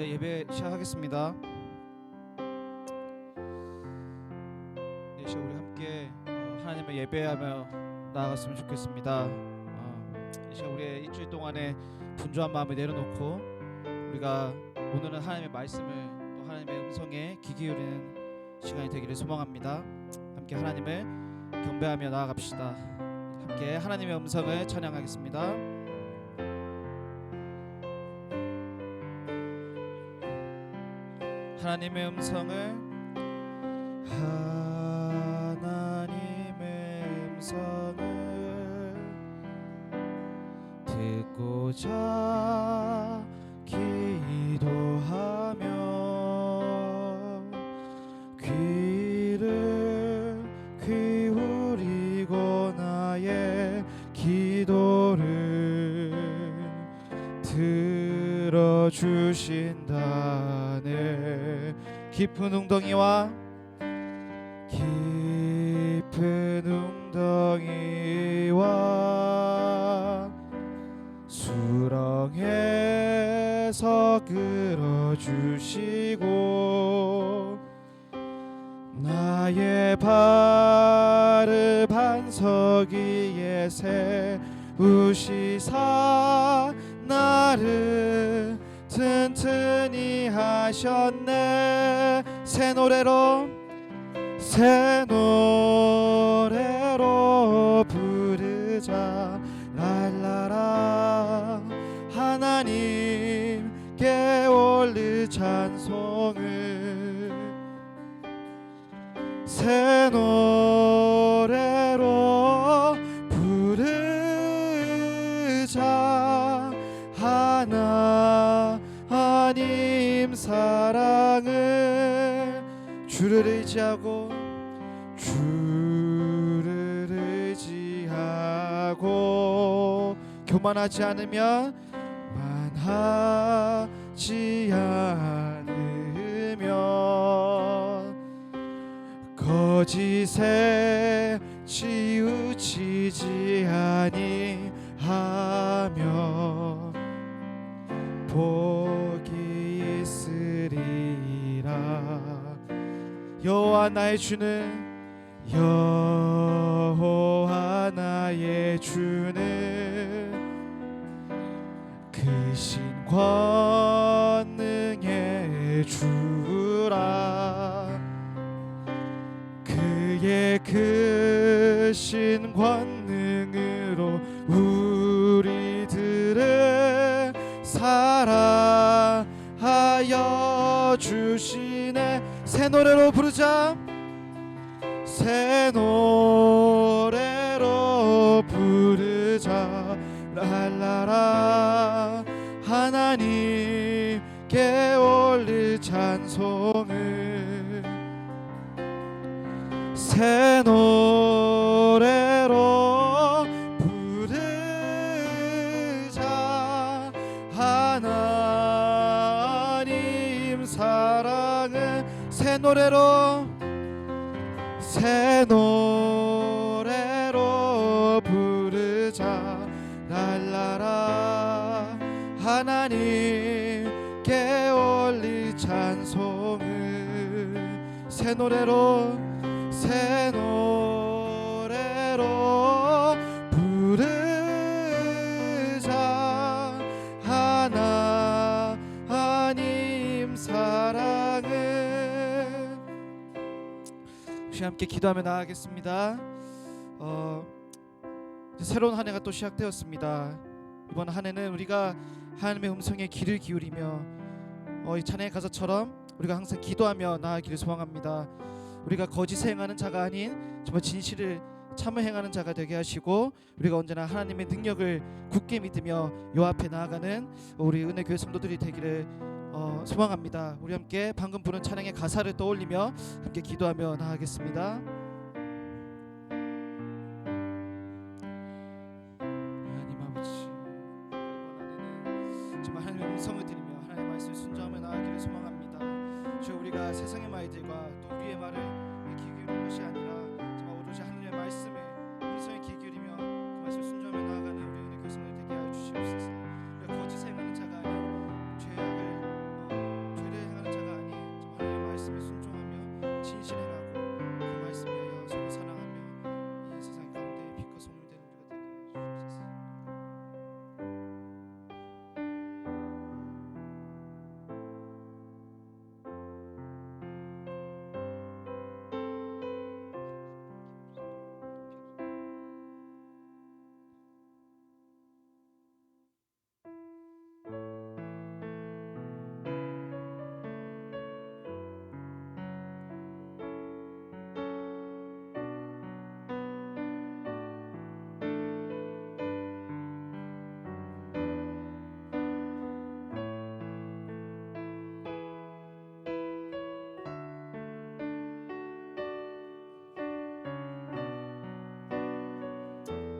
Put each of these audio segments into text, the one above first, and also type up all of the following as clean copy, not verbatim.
네, 예배 시작하겠습니다. 이 시간 우리 함께 하나님을 예배하며 나아갔으면 좋겠습니다. 이 시간 우리의 일주일 동안의 분주한 마음을 내려놓고 우리가 오늘은 하나님의 말씀을 또 하나님의 음성에 귀 기울이는 시간이 되기를 소망합니다. 함께 하나님을 경배하며 나아갑시다. 함께 하나님의 음성을 찬양하겠습니다. 하나님의 음성을 하나님의 음성을 듣고자 기도하며 귀를 기울이고 나의 기도를 들어주신다네. 깊은 웅덩이와 수렁에서 끌어주시고 나의 발을 반석 위에 세우시사 나를 튼튼히 하셨네. 새 노래로 부르자 랄라라. 하나님께 올릴 찬송을 새 노래로 부르자. 하나님 사랑을 주를 의지하고 교만하지 않으면 거짓에 치우치지 아니하며 복이 있으리라. 여호와 나의 주는 크신 권능의 주라. 그의 크신 권능으로 우리들을 사랑하여 주시네. 새 노래로 부르자. 새 노래로 부르자 랄라라. 하나님께 올릴 찬송을 새 노래로 부르자. 하나님 사랑을 새 노래로 부르자 랄라라. 하나님께 올릴 찬송을 새 노래로 부르자. 하나님 사랑을. 혹시 함께 기도하며 나아가겠습니다. 새로운 한 해가 또 시작되었습니다. 이번 한 해는 우리가 하나님의 음성에 귀를 기울이며 이 찬양의 가사처럼 우리가 항상 기도하며 나아가기를 소망합니다. 우리가 거짓에 행하는 자가 아닌 정말 진실을 참여 행하는 자가 되게 하시고 우리가 언제나 하나님의 능력을 굳게 믿으며 요 앞에 나아가는 우리 은혜교회 성도들이 되기를 소망합니다. 우리 함께 방금 부른 찬양의 가사를 떠올리며 함께 기도하며 나아가겠습니다. 하나님 아버지, 정말 하나님의 음성을 들으며 하나님의 말씀을 순종하며 나아가기를 소망합니다. 주여, 우리가 세상의 말들과 또 우리의 말을 귀 기울이는 것이 아니라 정말 오로지 하나님의 말씀에 음성에 귀 기울이며 그 말씀을 순종하며 나아가는 우리 은혜교회 성도들 되게 하여 주시옵소서. 우리가 거짓에 행하는 자가 아닌 죄악을 헌신 행하고 그 말씀에 의하여 서로 사랑하며 이 세상 가운데 빛과 소금이 되는 우리가 되게 하여 주옵소서.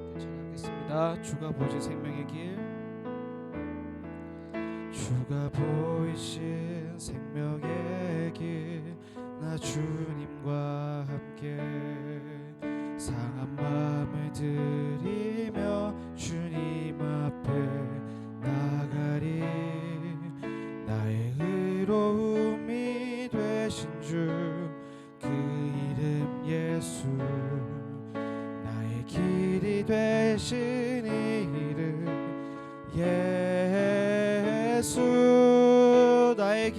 찬양하겠습니다. 주가 보이신 생명의 길, 주가 보이신 생명의 길, 나 주님과 함께 상한 마음을 들이며 주님 앞에 나가리. 나의 의로움이 되신 주 그 이름 예수, 나의 길이 되신 이름 예수. 나의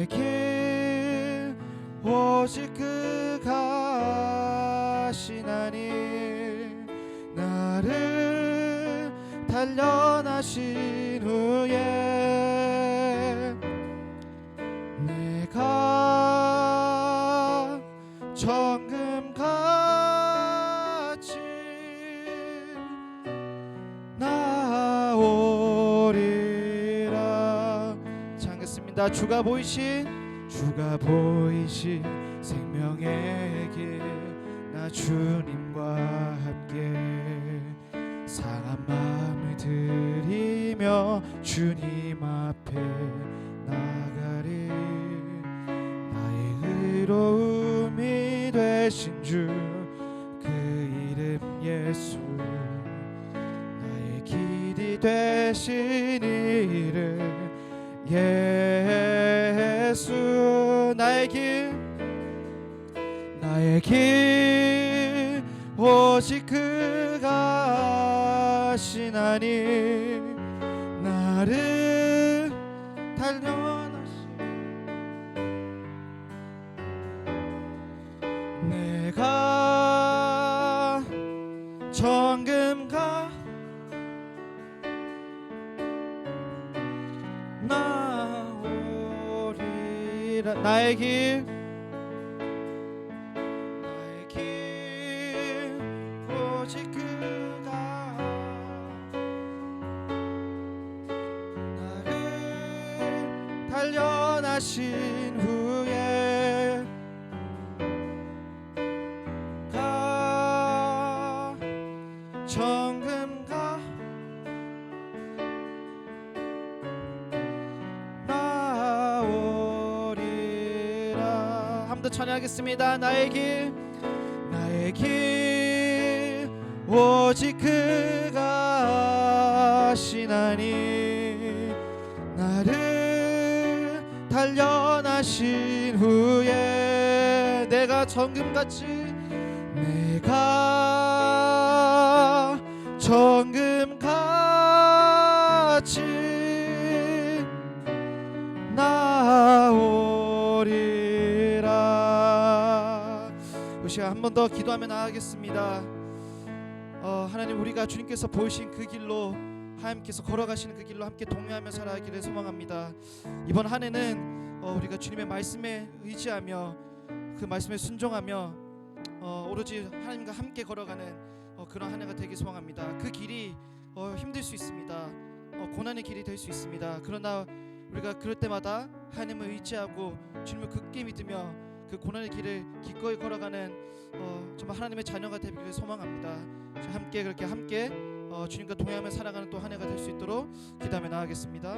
길 오직 그가 하시나니, 나를 단련하신 후에 내가 정금같이 나오리라. 찬겠습니다. 주가 보이신 생명의 길, 나 주님과 함께 상한 마음을 들이며 주님 앞에 나가리. 나의 의로움이 되신 주 그 이름 예수, 나의 길이 되신 이름 예수. 나의 길 오직 그가 하시나니, 나를 단련하신 내가 정금과 나오리라. 나의 길 오직 그가 나를 단련하신 후에 가 정금과 나오리라. 한 번 더 찬양하겠습니다. 나의 길 오직 그가 하시나니, 나를 단련하신 후에 내가 정금같이 나오리라. 이 시간 한 번 더 기도하며 나아가겠습니다. 하나님, 우리가 주님께서 보이신 그 길로, 하나님께서 걸어가시는 그 길로 함께 동행하며 살아가기를 소망합니다. 이번 한 해는 우리가 주님의 말씀에 의지하며 그 말씀에 순종하며 오로지 하나님과 함께 걸어가는 그런 한 해가 되길 소망합니다. 그 길이 힘들 수 있습니다. 고난의 길이 될 수 있습니다. 그러나 우리가 그럴 때마다 하나님을 의지하고 주님을 굳게 믿으며 그 고난의 길을 기꺼이 걸어가는 정말 하나님의 자녀가 되기를 소망합니다. 함께 그렇게 주님과 동행하며 살아가는 또 한 해가 될 수 있도록 기도하며 나아가겠습니다.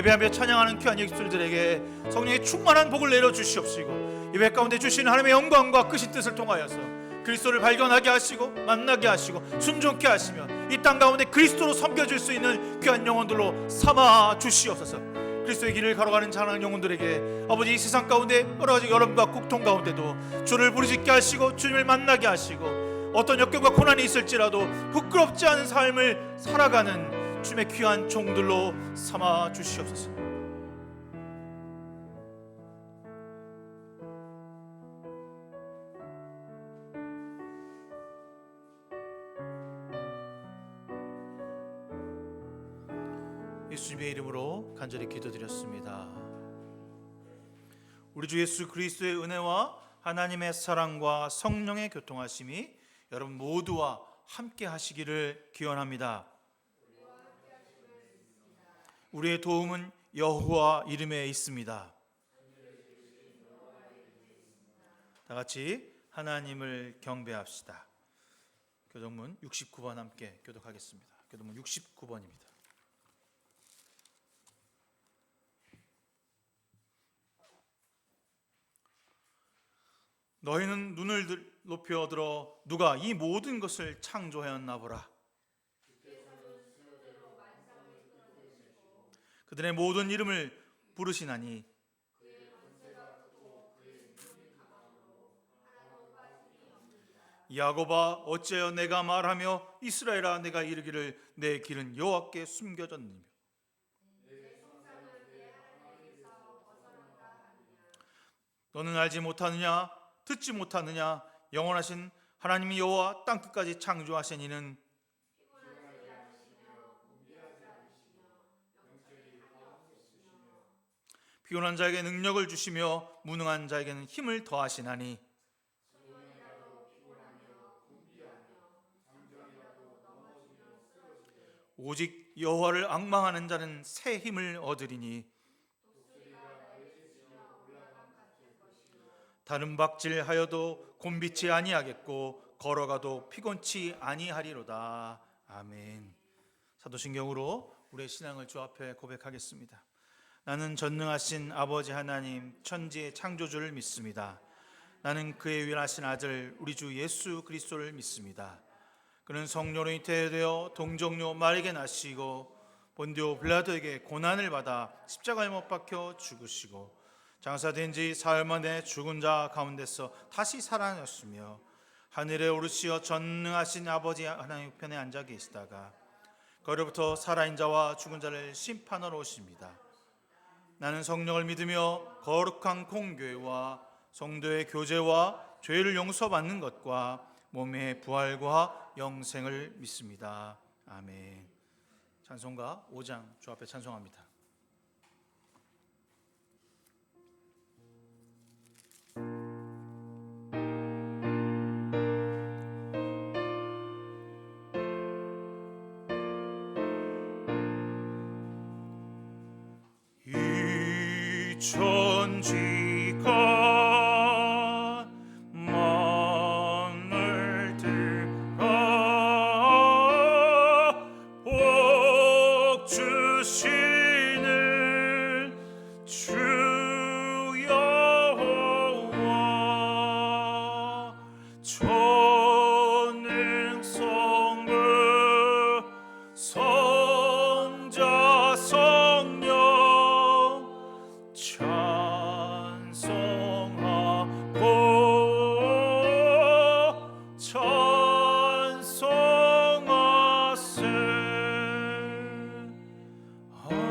예배하며 찬양하는 귀한 예술들에게 성령의 충만한 복을 내려 주시옵시고, 예배 가운데 주시는 하나님의 영광과 크신 뜻을 통하여서 그리스도를 발견하게 하시고 만나게 하시고 순종케 하시며 이 땅 가운데 그리스도로 섬겨질 수 있는 귀한 영혼들로 삼아 주시옵소서. 그리스도의 길을 걸어가는 자라는 영혼들에게 아버지, 이 세상 가운데 여러 가지 여름과 국통 가운데도 주를 부르짖게 하시고 주님을 만나게 하시고 어떤 역경과 고난이 있을지라도 부끄럽지 않은 삶을 살아가는 주님의 귀한 종들로 삼아 주시옵소서. 예수님의 이름으로 간절히 기도드렸습니다. 우리 주 예수 그리스도의 은혜와 하나님의 사랑과 성령의 교통하심이 여러분 모두와 함께 하시기를 기원합니다. 우리의 도움은 여호와 이름에 있습니다. 다 같이 하나님을 경배합시다. 교독문 69번 함께 교독하겠습니다. 교독문 69번입니다. 너희는 눈을 높여 들어 누가 이 모든 것을 창조하였나 보라. 그들의 모든 이름을 부르시나니 야곱아 어찌하여 내가 말하며 이스라엘아 내가 이르기를 내 길은 여호와께 숨겨졌느냐. 너는 알지 못하느냐 듣지 못하느냐 영원하신 하나님 여호와 땅끝까지 창조하신 이는 피곤한 자에게 능력을 주시며 무능한 자에게는 힘을 더하시나니 오직 여호와를 앙망하는 자는 새 힘을 얻으리니 다른 박질하여도 곤비치 아니하겠고 걸어가도 피곤치 아니하리로다. 아멘. 사도신경으로 우리의 신앙을 주 앞에 고백하겠습니다. 나는 전능하신 아버지 하나님 천지의 창조주를 믿습니다. 나는 그의 유일하신 아들 우리 주 예수 그리스도를 믿습니다. 그는 성령으로 잉태되어 동정녀 마리아에게 나시고 본디오 빌라도에게 고난을 받아 십자가에 못 박혀 죽으시고 장사된 지 사흘 만에 죽은 자 가운데서 다시 살아났으며 하늘에 오르시어 전능하신 아버지 하나님 우편에 앉아 계시다가 거기로부터 살아있는 자와 죽은 자를 심판하러 오십니다. 나는 성령을 믿으며 거룩한 공교회와 성도의 교제와 죄를 용서받는 것과 몸의 부활과 영생을 믿습니다. 아멘. 찬송가 5장 주 앞에 찬송합니다. 천지가 마음을 들어 복 주시는 주 여호와 전능성부 성자 성령 찬송하고 찬송하세. 아멘.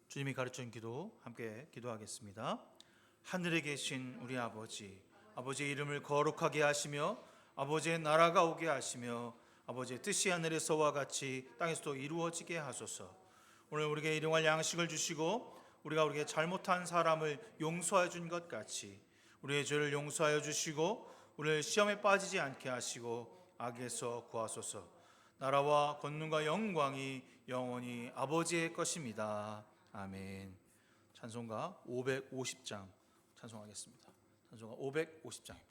주님이 가르친 기도 함께 기도하겠습니다. 하늘에 계신 우리 아버지, 아버지의 이름을 거룩하게 하시며 아버지의 나라가 오게 하시며 아버지의 뜻이 하늘에서와 같이 땅에서도 이루어지게 하소서. 오늘 우리에게 일용할 양식을 주시고 우리가 우리에게 잘못한 사람을 용서해 준 것 같이 우리의 죄를 용서하여 주시고 우리를 시험에 빠지지 않게 하시고 악에서 구하소서. 나라와 권능과 영광이 영원히 아버지의 것입니다. 아멘. 찬송가 550장 찬송하겠습니다. 찬송가 550장입니다.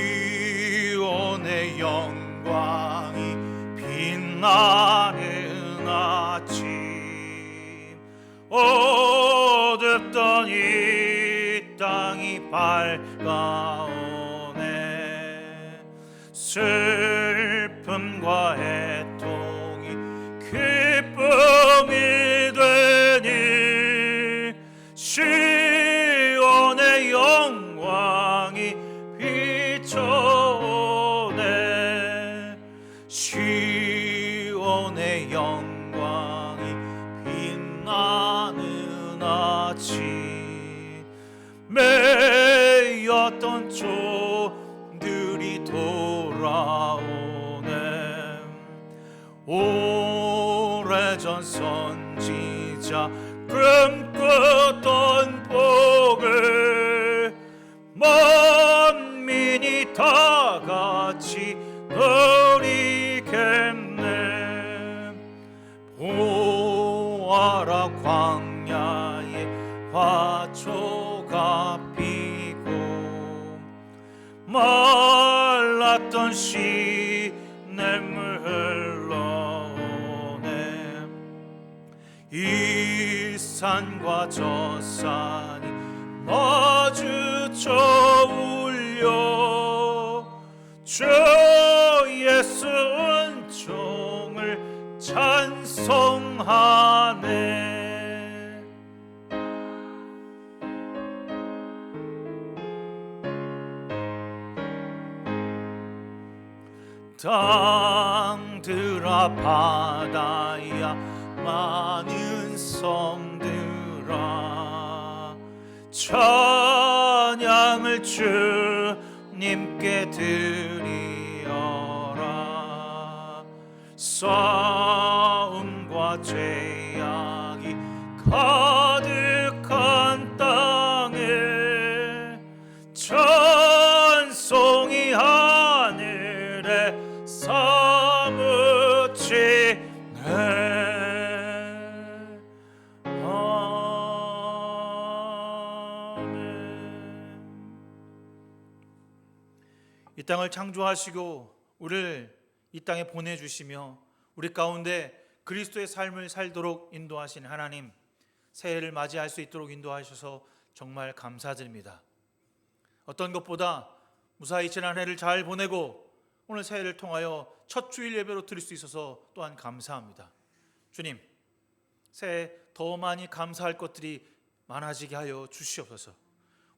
시온의 영광이 빛나는 아침, 어둡던 이 땅이 밝아오네. 슬픔과 애통이 기쁨이 되니 시온의 영광이 비춰오네. 시온의 영광이 빛나는 아침, 매였던 종들이 돌아오네. 오래전 선지자 꿈꿨던 복을 만민이 다 같이 누리겠네. 보아라 광야에 화초가 피고 말랐던 시냇물 흘러오네. 이 산과 저 산이 마주쳐 울려 주 예수 은총을 찬송하네. 땅들아 바다야 많은 섬들아 찬양을 주님께 드리어라. 싸움과 죄악이 가득한 땅에 찬송이 하늘에 사무치네. 이 땅을 창조하시고 우리를 이 땅에 보내주시며 우리 가운데 그리스도의 삶을 살도록 인도하신 하나님, 새해를 맞이할 수 있도록 인도하셔서 정말 감사드립니다. 어떤 것보다 무사히 지난 해를 잘 보내고 오늘 새해를 통하여 첫 주일 예배로 드릴 수 있어서 또한 감사합니다. 주님, 새해 더 많이 감사할 것들이 많아지게 하여 주시옵소서.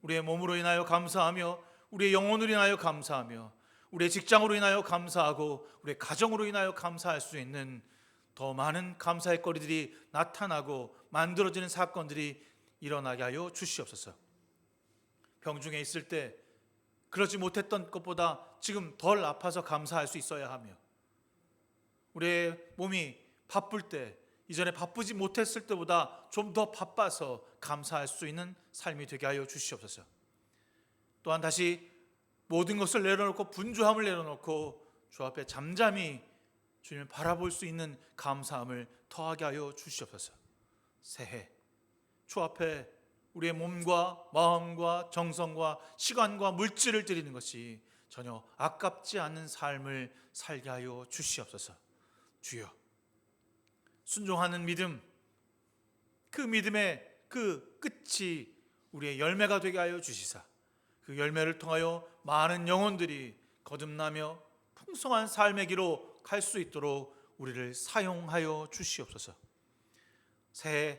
우리의 몸으로 인하여 감사하며 우리의 영혼으로 인하여 감사하며 우리의 직장으로 인하여 감사하고 우리의 가정으로 인하여 감사할 수 있는 더 많은 감사의 거리들이 나타나고 만들어지는 사건들이 일어나게 하여 주시옵소서. 병중에 있을 때 그러지 못했던 것보다 지금 덜 아파서 감사할 수 있어야 하며 우리의 몸이 바쁠 때 이전에 바쁘지 못했을 때보다 좀 더 바빠서 감사할 수 있는 삶이 되게 하여 주시옵소서. 또한 다시 모든 것을 내려놓고 분주함을 내려놓고 주 앞에 잠잠히 주님을 바라볼 수 있는 감사함을 더하게 하여 주시옵소서. 새해 주 앞에 우리의 몸과 마음과 정성과 시간과 물질을 드리는 것이 전혀 아깝지 않은 삶을 살게 하여 주시옵소서. 주여, 순종하는 믿음, 그 믿음의 그 끝이 우리의 열매가 되게 하여 주시사 그 열매를 통하여 많은 영혼들이 거듭나며 풍성한 삶의 길로 갈 수 있도록 우리를 사용하여 주시옵소서. 새해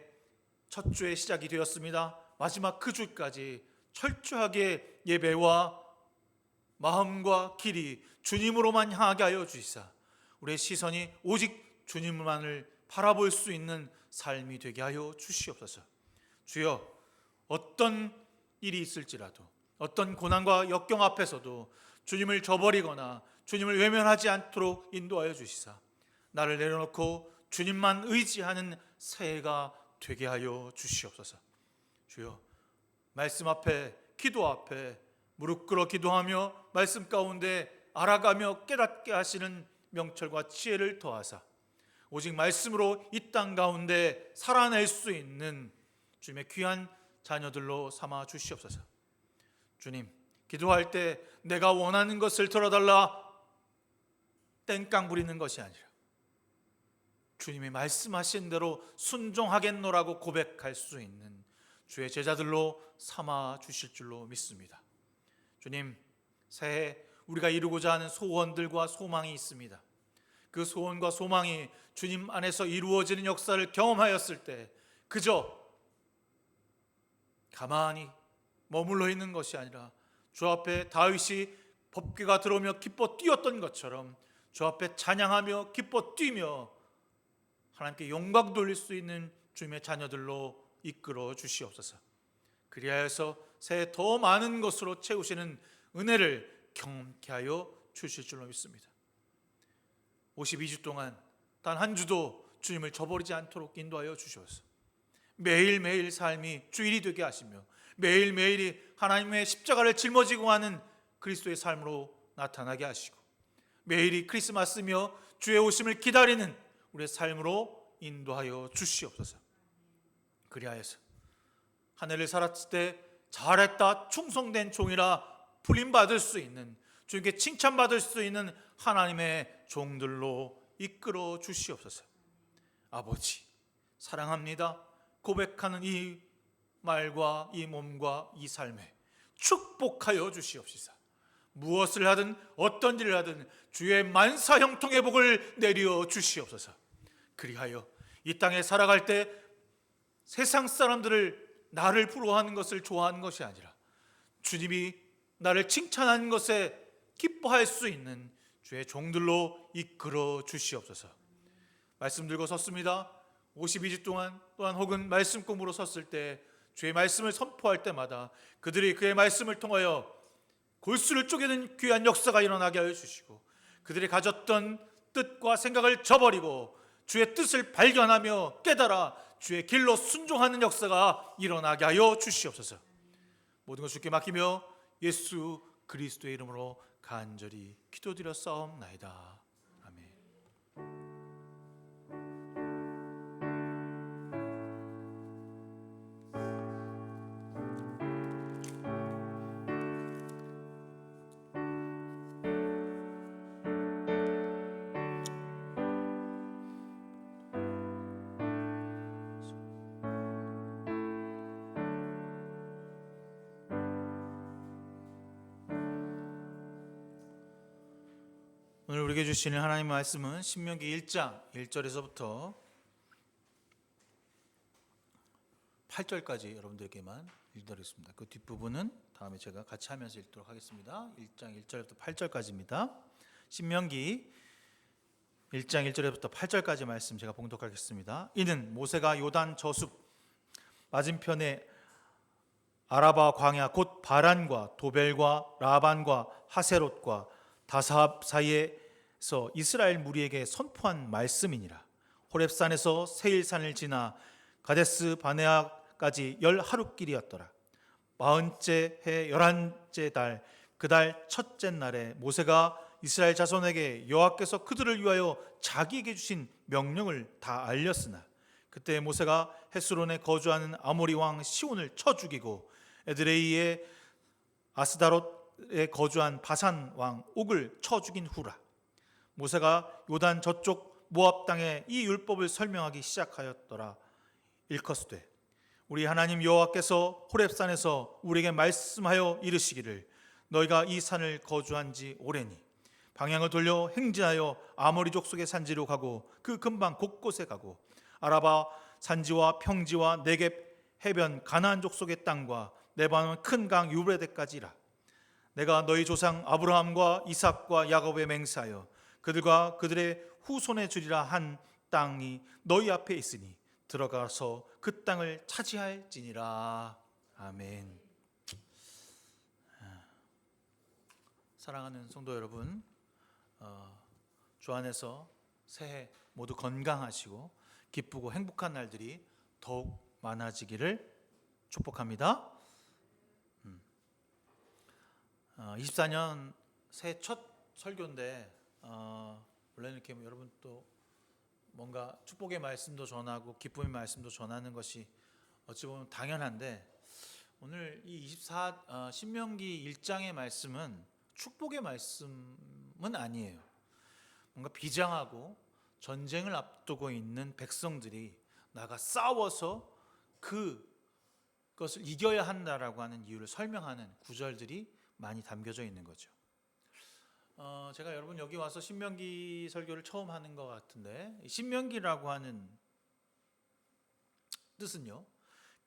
첫 주의 시작이 되었습니다. 마지막 그 주까지 철저하게 예배와 마음과 길이 주님으로만 향하게 하여 주시사 우리의 시선이 오직 주님만을 바라볼 수 있는 삶이 되게 하여 주시옵소서. 주여, 어떤 일이 있을지라도, 어떤 고난과 역경 앞에서도 주님을 저버리거나 주님을 외면하지 않도록 인도하여 주시사 나를 내려놓고 주님만 의지하는 새해가 되게 하여 주시옵소서. 주여, 말씀 앞에, 기도 앞에 무릎 꿇어 기도하며 말씀 가운데 알아가며 깨닫게 하시는 명철과 지혜를 더하사 오직 말씀으로 이 땅 가운데 살아낼 수 있는 주님의 귀한 자녀들로 삼아 주시옵소서. 주님, 기도할 때 내가 원하는 것을 들어달라 땡깡 부리는 것이 아니라 주님이 말씀하신 대로 순종하겠노라고 고백할 수 있는 주의 제자들로 삼아 주실 줄로 믿습니다. 주님, 새해 우리가 이루고자 하는 소원들과 소망이 있습니다. 그 소원과 소망이 주님 안에서 이루어지는 역사를 경험하였을 때 그저 가만히 머물러 있는 것이 아니라 주 앞에 다윗이 법궤가 들어오며 기뻐 뛰었던 것처럼 주 앞에 찬양하며 기뻐 뛰며 하나님께 영광 돌릴 수 있는 주님의 자녀들로 이끌어 주시옵소서. 그리하여서 새해 더 많은 것으로 채우시는 은혜를 경험케 하여 주실 줄로 믿습니다. 52주 동안 단 한 주도 주님을 저버리지 않도록 인도하여 주시옵소서. 매일매일 삶이 주일이 되게 하시며 매일매일이 하나님의 십자가를 짊어지고 하는 그리스도의 삶으로 나타나게 하시고 매일이 크리스마스며 주의 오심을 기다리는 우리의 삶으로 인도하여 주시옵소서. 그리하여서 한 해를 살았을 때 잘했다, 충성된 종이라 불림받을 수 있는, 주님께 칭찬받을 수 있는 하나님의 종들로 이끌어 주시옵소서. 아버지, 사랑합니다 고백하는 이 말과 이 몸과 이 삶에 축복하여 주시옵시사. 무엇을 하든 어떤 일을 하든 주의 만사 형통의 복을 내려 주시옵소서. 그리하여 이 땅에 살아갈 때 세상 사람들을 나를 부러워하는 것을 좋아하는 것이 아니라 주님이 나를 칭찬하는 것에 기뻐할 수 있는 주의 종들로 이끌어 주시옵소서. 말씀 들고 섰습니다. 52주 동안 또한 혹은 말씀 꿈으로 섰을 때 주의 말씀을 선포할 때마다 그들이 그의 말씀을 통하여 골수를 쪼개는 귀한 역사가 일어나게 하여 주시고 그들이 가졌던 뜻과 생각을 저버리고 주의 뜻을 발견하며 깨달아 주의 길로 순종하는 역사가 일어나게 하여 주시옵소서. 모든 것 주께 맡기며 예수 그리스도의 이름으로 간절히 기도드려 싸움나이다. 아멘. 오늘 우리에게 주시는 하나님의 말씀은 신명기 1장 1절에서부터 8절까지 여러분들에게만 읽도록하겠습니다. 그 뒷부분은 다음에 제가 같이 하면서 읽도록 하겠습니다. 1장 1절부터 8절까지입니다. 신명기 1장 1절부터 8절까지 말씀 제가 봉독하겠습니다. 이는 모세가 요단 저숲 맞은편에 아라바 광야 곧 바란과 도벨과 라반과 하세롯과 다사합 사이에서 이스라엘 무리에게 선포한 말씀이니라. 호렙산에서 세일산을 지나 가데스 바네아까지 10하루길이었더라. 40째 해 11째 달 그 달 첫째 날에 모세가 이스라엘 자손에게 여호와께서 그들을 위하여 자기에게 주신 명령을 다 알렸으나 그때 모세가 헤스론에 거주하는 아모리 왕 시온을 쳐 죽이고 에드레이의 아스다롯에 거주한 바산 왕 옥을 쳐 죽인 후라. 모세가 요단 저쪽 모압 땅에 이 율법을 설명하기 시작하였더라. 일커스되 우리 하나님 여호와께서 호렙산에서 우리에게 말씀하여 이르시기를 너희가 이 산을 거주한 지 오래니 방향을 돌려 행진하여 아모리 족속의 산지로 가고 그 근방 곳곳에 가고 아라바 산지와 평지와 네겝 해변 가나안 족속의 땅과 레바논 큰 강 유브레데까지라. 내가 너희 조상 아브라함과 이삭과 야곱에 맹세하여 그들과 그들의 후손에 주리라 한 땅이 너희 앞에 있으니 들어가서 그 땅을 차지할지니라. 아멘. 사랑하는 성도 여러분, 주 안에서 새해 모두 건강하시고 기쁘고 행복한 날들이 더욱 많아지기를 축복합니다. 24년 새해 첫 설교인데 원래는 이렇게 여러분 또 뭔가 축복의 말씀도 전하고 기쁨의 말씀도 전하는 것이 어찌 보면 당연한데, 오늘 이 신명기 1장의 말씀은 축복의 말씀은 아니에요. 뭔가 비장하고 전쟁을 앞두고 있는 백성들이 나가 싸워서 그것을 이겨야 한다라고 하는 이유를 설명하는 구절들이 많이 담겨져 있는 거죠. 제가 여러분 여기 와서 신명기 설교를 처음 하는 것 같은데, 신명기라고 하는 뜻은요,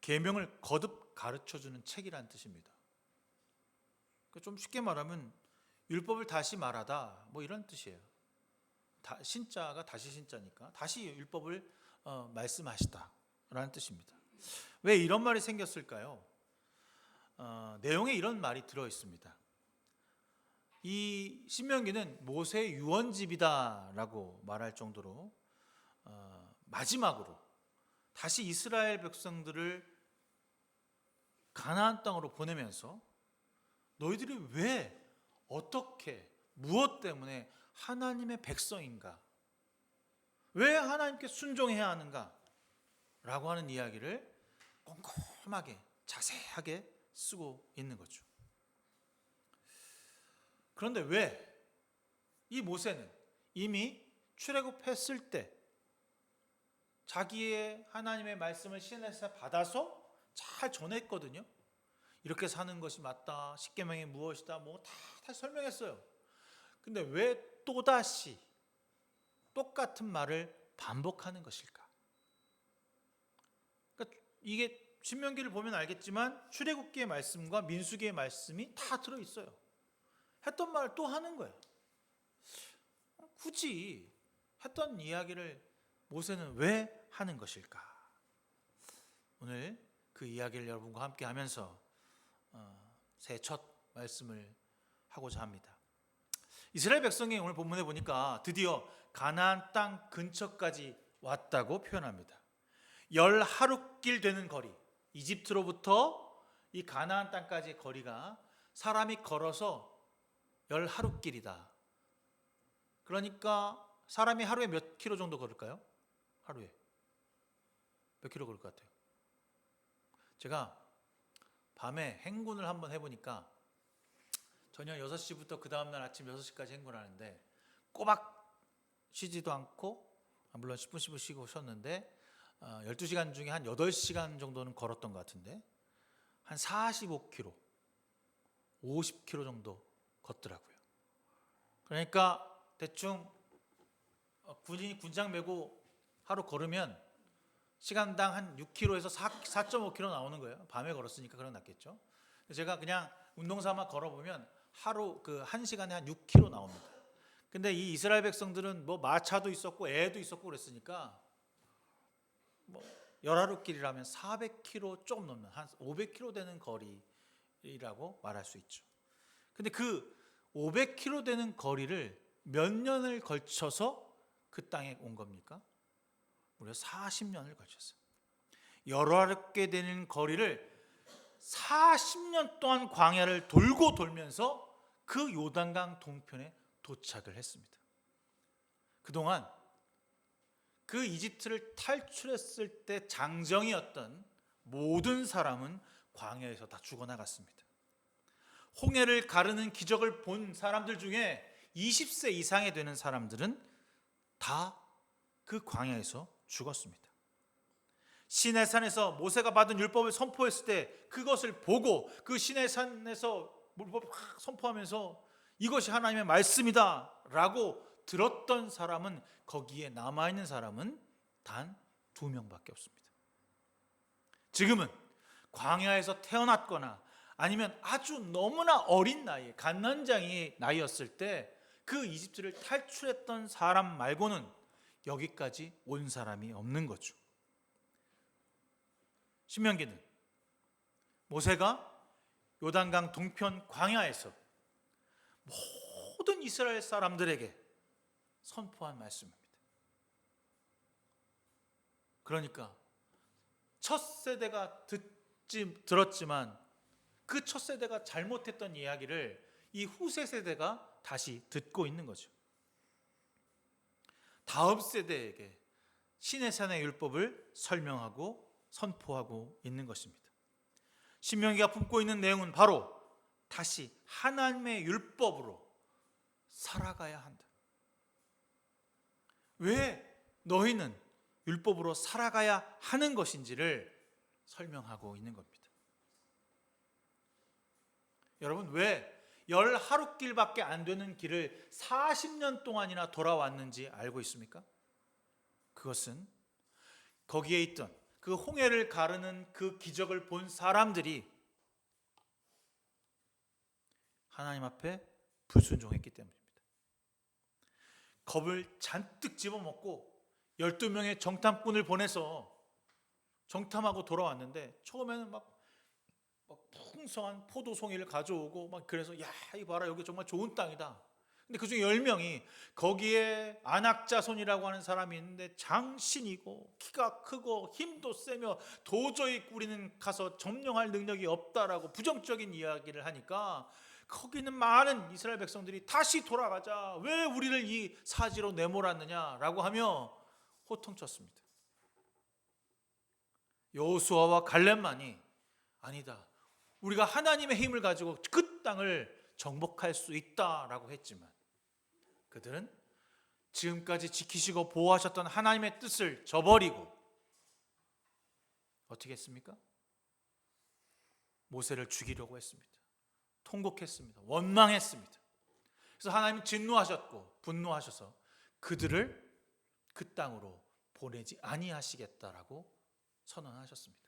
계명을 거듭 가르쳐주는 책이라는 뜻입니다. 좀 쉽게 말하면 율법을 다시 말하다, 뭐 이런 뜻이에요. 신자가 다시 신자니까 다시 율법을 말씀하시다라는 뜻입니다. 왜 이런 말이 생겼을까요? 내용에 이런 말이 들어 있습니다. 이 신명기는 모세의 유언집이다라고 말할 정도로 마지막으로 다시 이스라엘 백성들을 가나안 땅으로 보내면서 너희들이 왜, 어떻게, 무엇 때문에 하나님의 백성인가, 왜 하나님께 순종해야 하는가 라고 하는 이야기를 꼼꼼하게 자세하게 쓰고 있는 거죠. 그런데 왜 이 모세는 이미 출애굽했을 때 자기의 하나님의 말씀을 시내에서 받아서 잘 전했거든요. 이렇게 사는 것이 맞다, 십계명이 무엇이다, 뭐 다 설명했어요. 근데 왜 또다시 똑같은 말을 반복하는 것일까? 그러니까 이게 신명기를 보면 알겠지만 출애굽기의 말씀과 민수기의 말씀이 다 들어 있어요. 했던 말을 또 하는 거예요. 굳이 했던 이야기를 모세는 왜 하는 것일까? 오늘 그 이야기를 여러분과 함께 하면서 새해 첫 말씀을 하고자 합니다. 이스라엘 백성이 오늘 본문에 보니까 드디어 가나안 땅 근처까지 왔다고 표현합니다. 10하룻길 되는 거리, 이집트로부터 이 가나안 땅까지의 거리가 사람이 걸어서 10하룻길이다. 그러니까 사람이 하루에 몇 킬로 정도 걸을까요? 하루에 몇 킬로 걸을 것 같아요? 제가 밤에 행군을 한번 해보니까 저녁 6시부터 그 다음날 아침 6시까지 행군을 하는데 꼬박 쉬지도 않고, 물론 10분 10분 쉬고 쉬었는데 12시간 중에 한 8시간 정도는 걸었던 것 같은데 한 45km, 50km 정도 걷더라고요. 그러니까 대충 군인이 군장 메고 하루 걸으면 시간당 한 6km에서 4.5km 나오는 거예요. 밤에 걸었으니까 그런 낫겠죠. 제가 그냥 운동삼아 걸어보면 하루 그 1시간에 한 6km 나옵니다. 근데 이 이스라엘 백성들은 뭐 마차도 있었고 애도 있었고 그랬으니까 뭐 열하루길이라면 400km 조금 넘는 한 500km 되는 거리라고 말할 수 있죠. 근데 그 500km 되는 거리를 몇 년을 걸쳐서 그 땅에 온 겁니까? 무려 40년을 걸쳤어요. 열하루께 되는 거리를 40년 동안 광야를 돌고 돌면서 그 요단강 동편에 도착을 했습니다. 그동안 그 이집트를 탈출했을 때 장정이었던 모든 사람은 광야에서 다 죽어나갔습니다. 홍해를 가르는 기적을 본 사람들 중에 20세 이상이 되는 사람들은 다 그 광야에서 죽었습니다. 시내산에서 모세가 받은 율법을 선포했을 때 그것을 보고 그 시내산에서 율법을 선포하면서 이것이 하나님의 말씀이다 라고 들었던 사람은, 거기에 남아있는 사람은 단 2명밖에 없습니다. 지금은 광야에서 태어났거나 아니면 아주 너무나 어린 나이에 갓난장이 나이였을 때 그 이집트를 탈출했던 사람 말고는 여기까지 온 사람이 없는 거죠. 신명기는 모세가 요단강 동편 광야에서 모든 이스라엘 사람들에게 선포한 말씀입니다. 그러니까 첫 세대가 들었지만 그 첫 세대가 잘못했던 이야기를 이 후세 세대가 다시 듣고 있는 거죠. 다음 세대에게 시내산의 율법을 설명하고 선포하고 있는 것입니다. 신명기가 품고 있는 내용은 바로 다시 하나님의 율법으로 살아가야 한다. 왜 너희는 율법으로 살아가야 하는 것인지를 설명하고 있는 겁니다. 여러분, 왜 10하루길밖에 안 되는 길을 40년 동안이나 돌아왔는지 알고 있습니까? 그것은 거기에 있던 그 홍해를 가르는 그 기적을 본 사람들이 하나님 앞에 불순종했기 때문입니다. 겁을 잔뜩 집어먹고 12명의 정탐꾼을 보내서 정탐하고 돌아왔는데 처음에는 막 풍성한 포도송이를 가져오고 막 그래서 야, 이 봐라, 여기 정말 좋은 땅이다. 근데 그중에 10명이 거기에 안악자손이라고 하는 사람이 있는데 장신이고 키가 크고 힘도 세며 도저히 우리는 가서 점령할 능력이 없다라고 부정적인 이야기를 하니까 거기는 많은 이스라엘 백성들이 다시 돌아가자, 왜 우리를 이 사지로 내몰았느냐라고 하며 호통쳤습니다. 여호수아와 갈렙만이 아니다, 우리가 하나님의 힘을 가지고 그 땅을 정복할 수 있다라고 했지만 그들은 지금까지 지키시고 보호하셨던 하나님의 뜻을 저버리고 어떻게 했습니까? 모세를 죽이려고 했습니다. 통곡했습니다. 원망했습니다. 그래서 하나님은 진노하셨고 분노하셔서 그들을 그 땅으로 보내지 아니하시겠다라고 선언하셨습니다.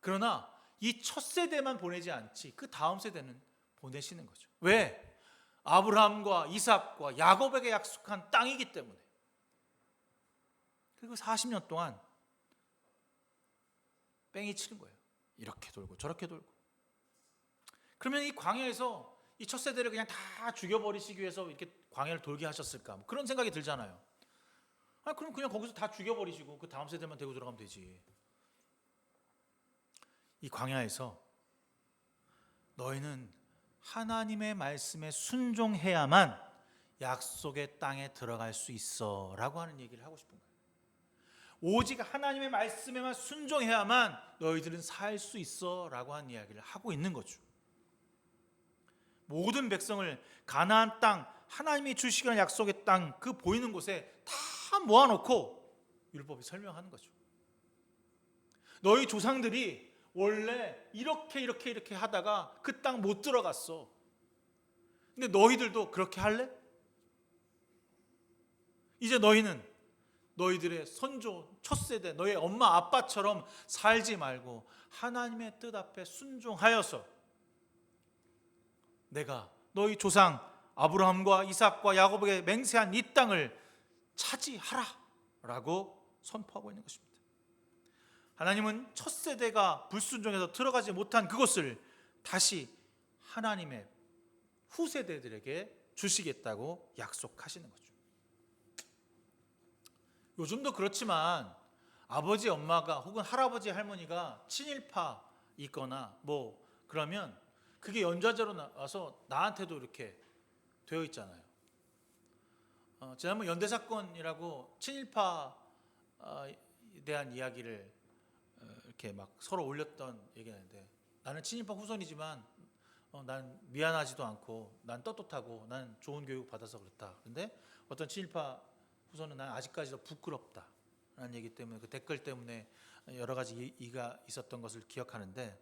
그러나 이 첫 세대만 보내지 않지 그 다음 세대는 보내시는 거죠. 왜? 아브라함과 이삭과 야곱에게 약속한 땅이기 때문에. 그리고 40년 동안 뺑이 치는 거예요. 이렇게 돌고 저렇게 돌고. 그러면 이 광야에서 이 첫 세대를 그냥 다 죽여버리시기 위해서 이렇게 광야를 돌게 하셨을까? 뭐 그런 생각이 들잖아요. 그럼 그냥 거기서 다 죽여버리시고 그 다음 세대만 데리고 들어가면 되지. 이 광야에서 너희는 하나님의 말씀에 순종해야만 약속의 땅에 들어갈 수 있어 라고 하는 얘기를 하고 싶은 거예요. 오직 하나님의 말씀에만 순종해야만 너희들은 살 수 있어 라고 하는 이야기를 하고 있는 거죠. 모든 백성을 가나안 땅, 하나님이 주시기로 약속의 땅, 그 보이는 곳에 다 모아놓고 율법이 설명하는 거죠. 너희 조상들이 원래 이렇게 하다가 그 땅 못 들어갔어. 근데 너희들도 그렇게 할래? 이제 너희는 너희들의 선조, 첫 세대, 너희 엄마 아빠처럼 살지 말고 하나님의 뜻 앞에 순종하여서 내가 너희 조상 아브라함과 이삭과 야곱에게 맹세한 이 땅을 차지하라 라고 선포하고 있는 것입니다. 하나님은 첫 세대가 불순종해서 들어가지 못한 그것을 다시 하나님의 후세대들에게 주시겠다고 약속하시는 거죠. 요즘도 그렇지만 아버지 엄마가 혹은 할아버지 할머니가 친일파 있거나 뭐 그러면 그게 연좌제로 나와서 나한테도 이렇게 되어 있잖아요. 지난번 연대사건이라고 친일파에 대한 이야기를 이렇게 막 서로 올렸던 얘기가 있는데, 나는 친일파 후손이지만 난 미안하지도 않고 난 떳떳하고 난 좋은 교육 받아서 그렇다. 그런데 어떤 친일파 후손은 난 아직까지도 부끄럽다라는 얘기 때문에 그 댓글 때문에 여러 가지 이가 있었던 것을 기억하는데,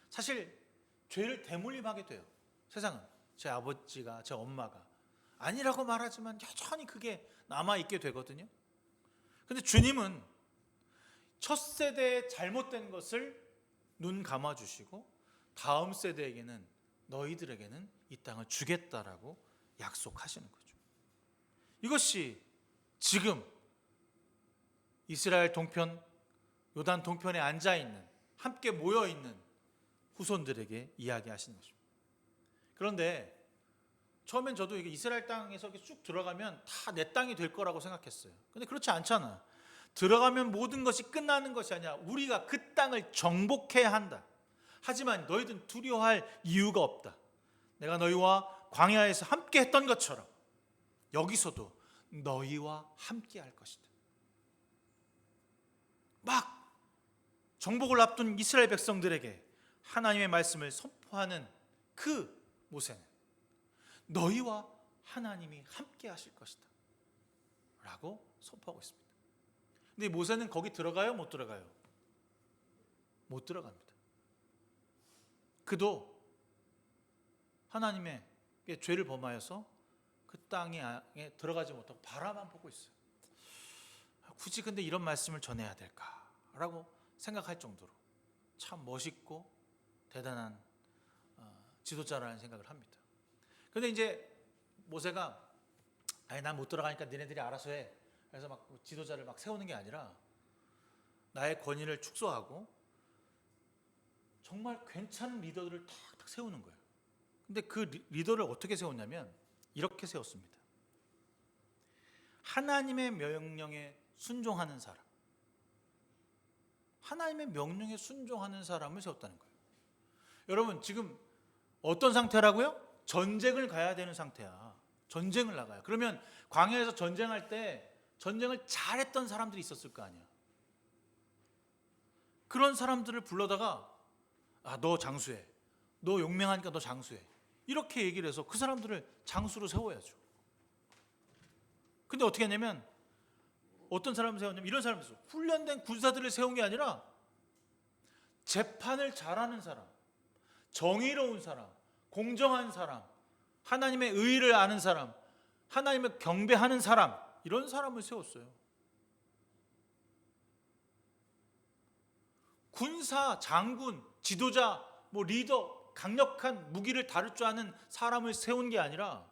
사실 죄를 대물림하게 돼요. 세상은 제 아버지가, 제 엄마가 아니라고 말하지만 여전히 그게 남아있게 되거든요. 그런데 주님은 첫 세대의 잘못된 것을 눈 감아주시고 다음 세대에게는, 너희들에게는 이 땅을 주겠다라고 약속하시는 거죠. 이것이 지금 이스라엘 동편, 요단 동편에 앉아 있는, 함께 모여 있는 후손들에게 이야기하시는 것입니다. 그런데 처음엔 저도 이게 이스라엘 땅에서 이렇게 쭉 들어가면 다 내 땅이 될 거라고 생각했어요. 근데 그렇지 않잖아. 들어가면 모든 것이 끝나는 것이 아니라 우리가 그 땅을 정복해야 한다. 하지만 너희들은 두려워할 이유가 없다. 내가 너희와 광야에서 함께 했던 것처럼 여기서도 너희와 함께 할 것이다. 막 정복을 앞둔 이스라엘 백성들에게 하나님의 말씀을 선포하는 그 모세는 너희와 하나님이 함께 하실 것이다 라고 선포하고 있습니다. 근데 모세는 거기 들어가요? 못 들어가요? 못 들어갑니다. 그도 하나님의 죄를 범하여서 그 땅에 들어가지 못하고 바라만 보고 있어요. 굳이 근데 이런 말씀을 전해야 될까라고 생각할 정도로 참 멋있고 대단한 지도자라는 생각을 합니다. 그런데 이제 모세가 난 못 들어가니까 니네들이 알아서 해. 그래서 막 지도자를 막 세우는 게 아니라 나의 권위를 축소하고 정말 괜찮은 리더들을 탁탁 세우는 거예요. 근데 그 리더를 어떻게 세웠냐면 이렇게 세웠습니다. 하나님의 명령에 순종하는 사람, 하나님의 명령에 순종하는 사람을 세웠다는 거예요. 여러분 지금 어떤 상태라고요? 전쟁을 가야 되는 상태야. 전쟁을 나가요. 그러면 광야에서 전쟁할 때 전쟁을 잘했던 사람들이 있었을 거 아니야. 그런 사람들을 불러다가 너 장수해. 너 용맹하니까 너 장수해. 이렇게 얘기를 해서 그 사람들을 장수로 세워야죠. 근데 어떻게 했냐면 어떤 사람을 세웠냐면 이런 사람을 세웠어요. 훈련된 군사들을 세운 게 아니라 재판을 잘하는 사람, 정의로운 사람, 공정한 사람, 하나님의 의를 아는 사람, 하나님을 경배하는 사람, 이런 사람을 세웠어요. 군사, 장군, 지도자, 리더, 강력한 무기를 다룰 줄 아는 사람을 세운 게 아니라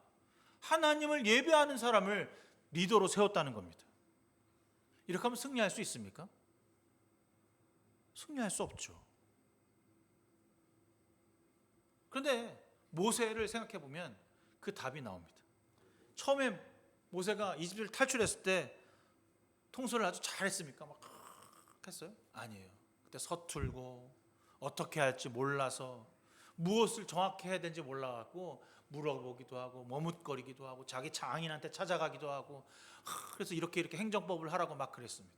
하나님을 예배하는 사람을 리더로 세웠다는 겁니다. 이렇게 하면 승리할 수 있습니까? 승리할 수 없죠. 그런데 모세를 생각해 보면 그 답이 나옵니다. 처음에 모세가 이집트를 탈출했을 때 통솔을 아주 잘했습니까? 막 했어요? 아니에요. 그때 서툴고 어떻게 할지 몰라서 무엇을 정확히 해야 되는지 몰라갖고 물어보기도 하고 머뭇거리기도 하고 자기 장인한테 찾아가기도 하고 그래서 이렇게 행정법을 하라고 막 그랬습니다.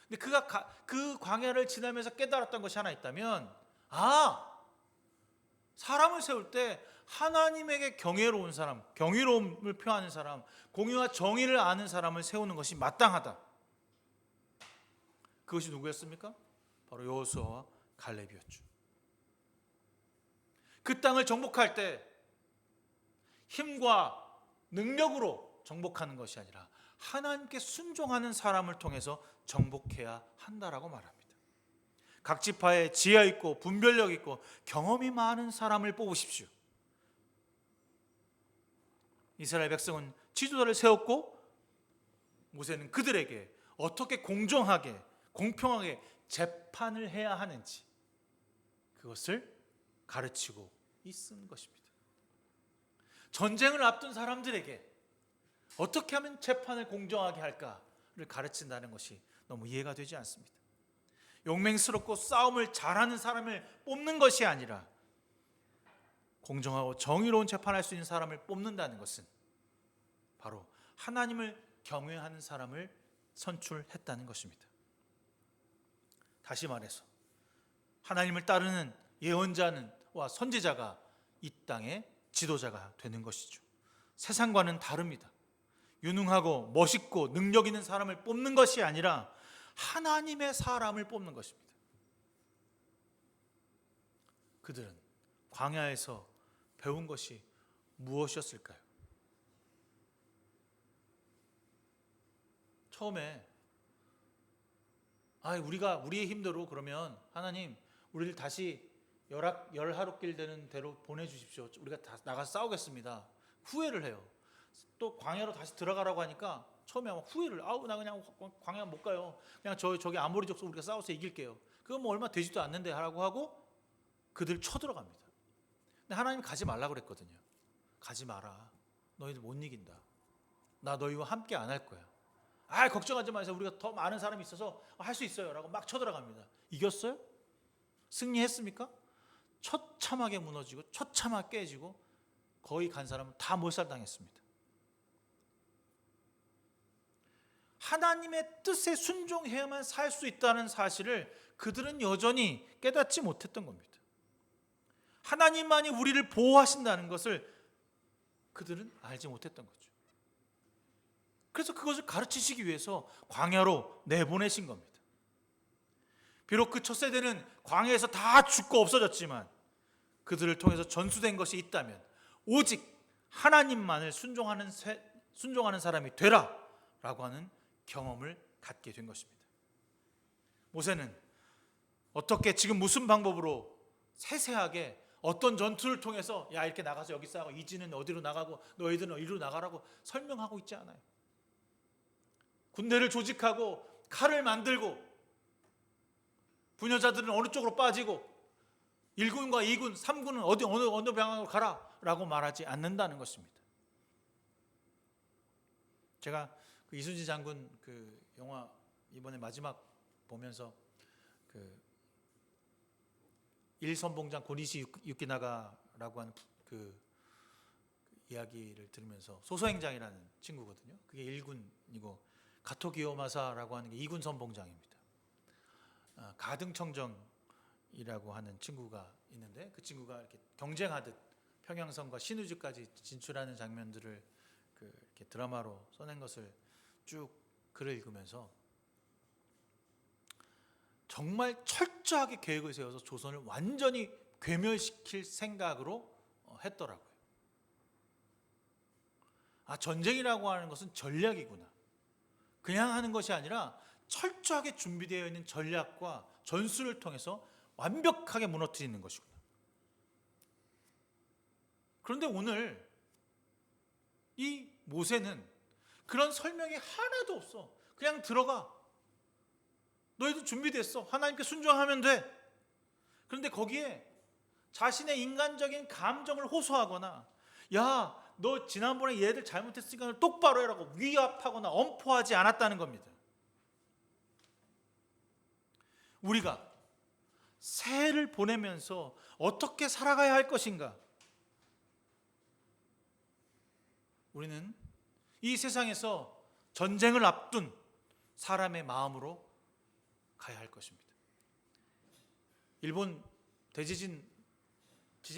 근데 그가 그 광야를 지나면서 깨달았던 것이 하나 있다면 사람을 세울 때 하나님에게 경외로운 사람, 경이로움을 표하는 사람, 공의와 정의를 아는 사람을 세우는 것이 마땅하다. 그것이 누구였습니까? 바로 여호수아와 갈렙이었죠. 그 땅을 정복할 때 힘과 능력으로 정복하는 것이 아니라 하나님께 순종하는 사람을 통해서 정복해야 한다라고 말합니다. 각 지파에 지혜 있고 분별력 있고 경험이 많은 사람을 뽑으십시오. 이스라엘 백성은 지도자를 세웠고 모세는 그들에게 어떻게 공정하게 공평하게 재판을 해야 하는지 그것을 가르치고 있은 것입니다. 전쟁을 앞둔 사람들에게 어떻게 하면 재판을 공정하게 할까를 가르친다는 것이 너무 이해가 되지 않습니다. 용맹스럽고 싸움을 잘하는 사람을 뽑는 것이 아니라 공정하고 정의로운 재판할 수 있는 사람을 뽑는다는 것은 바로 하나님을 경외하는 사람을 선출했다는 것입니다. 다시 말해서 하나님을 따르는 예언자와 선지자가 이 땅의 지도자가 되는 것이죠. 세상과는 다릅니다. 유능하고 멋있고 능력 있는 사람을 뽑는 것이 아니라 하나님의 사람을 뽑는 것입니다. 그들은 광야에서 배운 것이 무엇이었을까요? 처음에 우리가 우리의 힘대로 그러면 하나님 우리를 다시 열하룻길 되는 대로 보내주십시오. 우리가 다 나가서 싸우겠습니다. 후회를 해요. 또 광야로 다시 들어가라고 하니까 처음에 아마 후회를, 아우 나 그냥 광야 못 가요. 그냥 저기 아모리 족속 우리가 싸워서 이길게요. 그건 뭐 얼마 되지도 않는데 하라고 하고 그들 쳐들어갑니다. 근데 하나님이 가지 말라고 그랬거든요. 가지 마라. 너희들 못 이긴다. 나 너희와 함께 안 할 거야. 아 걱정하지 마세요. 우리가 더 많은 사람이 있어서 할 수 있어요. 라고 막 쳐들어갑니다. 이겼어요? 승리했습니까? 처참하게 무너지고 처참하게 깨지고 거의 간 사람은 다 몰살당했습니다. 하나님의 뜻에 순종해야만 살 수 있다는 사실을 그들은 여전히 깨닫지 못했던 겁니다. 하나님만이 우리를 보호하신다는 것을 그들은 알지 못했던 거죠. 그래서 그것을 가르치시기 위해서 광야로 내보내신 겁니다. 비록 그 첫 세대는 광야에서 다 죽고 없어졌지만 그들을 통해서 전수된 것이 있다면 오직 하나님만을 순종하는 사람이 되라 라고 하는 경험을 갖게 된 것입니다. 모세는 어떻게 지금 무슨 방법으로 세세하게 어떤 전투를 통해서 야 이렇게 나가서 여기 싸고 이지는 어디로 나가고 너희들은 이리로 나가라고 설명하고 있지 않아요. 군대를 조직하고 칼을 만들고 부녀자들은 어느 쪽으로 빠지고 1군과 2군, 3군은 어느 방향으로 가라라고 말하지 않는다는 것입니다. 제가 그 이순신 장군 그 영화 이번에 마지막 보면서 그 일선봉장 고니시 유키나가라고 하는 그 이야기를 들으면서 소소행장이라는 친구거든요. 그게 1군이고 가토기요마사라고 하는 게 2군 선봉장입니다. 가등청정이라고 하는 친구가 있는데 그 친구가 이렇게 경쟁하듯 평양성과 신우주까지 진출하는 장면들을 이렇게 드라마로 써낸 것을 쭉 글을 읽으면서 정말 철저하게 계획을 세워서 조선을 완전히 괴멸시킬 생각으로 했더라고요. 전쟁이라고 하는 것은 전략이구나. 그냥 하는 것이 아니라 철저하게 준비되어 있는 전략과 전술을 통해서 완벽하게 무너뜨리는 것이구나. 그런데 오늘 이 모세는 그런 설명이 하나도 없어. 그냥 들어가. 너희도 준비됐어. 하나님께 순종하면 돼. 그런데 거기에 자신의 인간적인 감정을 호소하거나 야, 너 지난번에 얘들 잘못했으니까 똑바로 해라고 위압하거나 엄포하지 않았다는 겁니다. 우리가 새해를 보내면서 어떻게 살아가야 할 것인가? 우리는 이 세상에서 전쟁을 앞둔 사람의 마음으로 가야 할 것입니다. 일본 대지진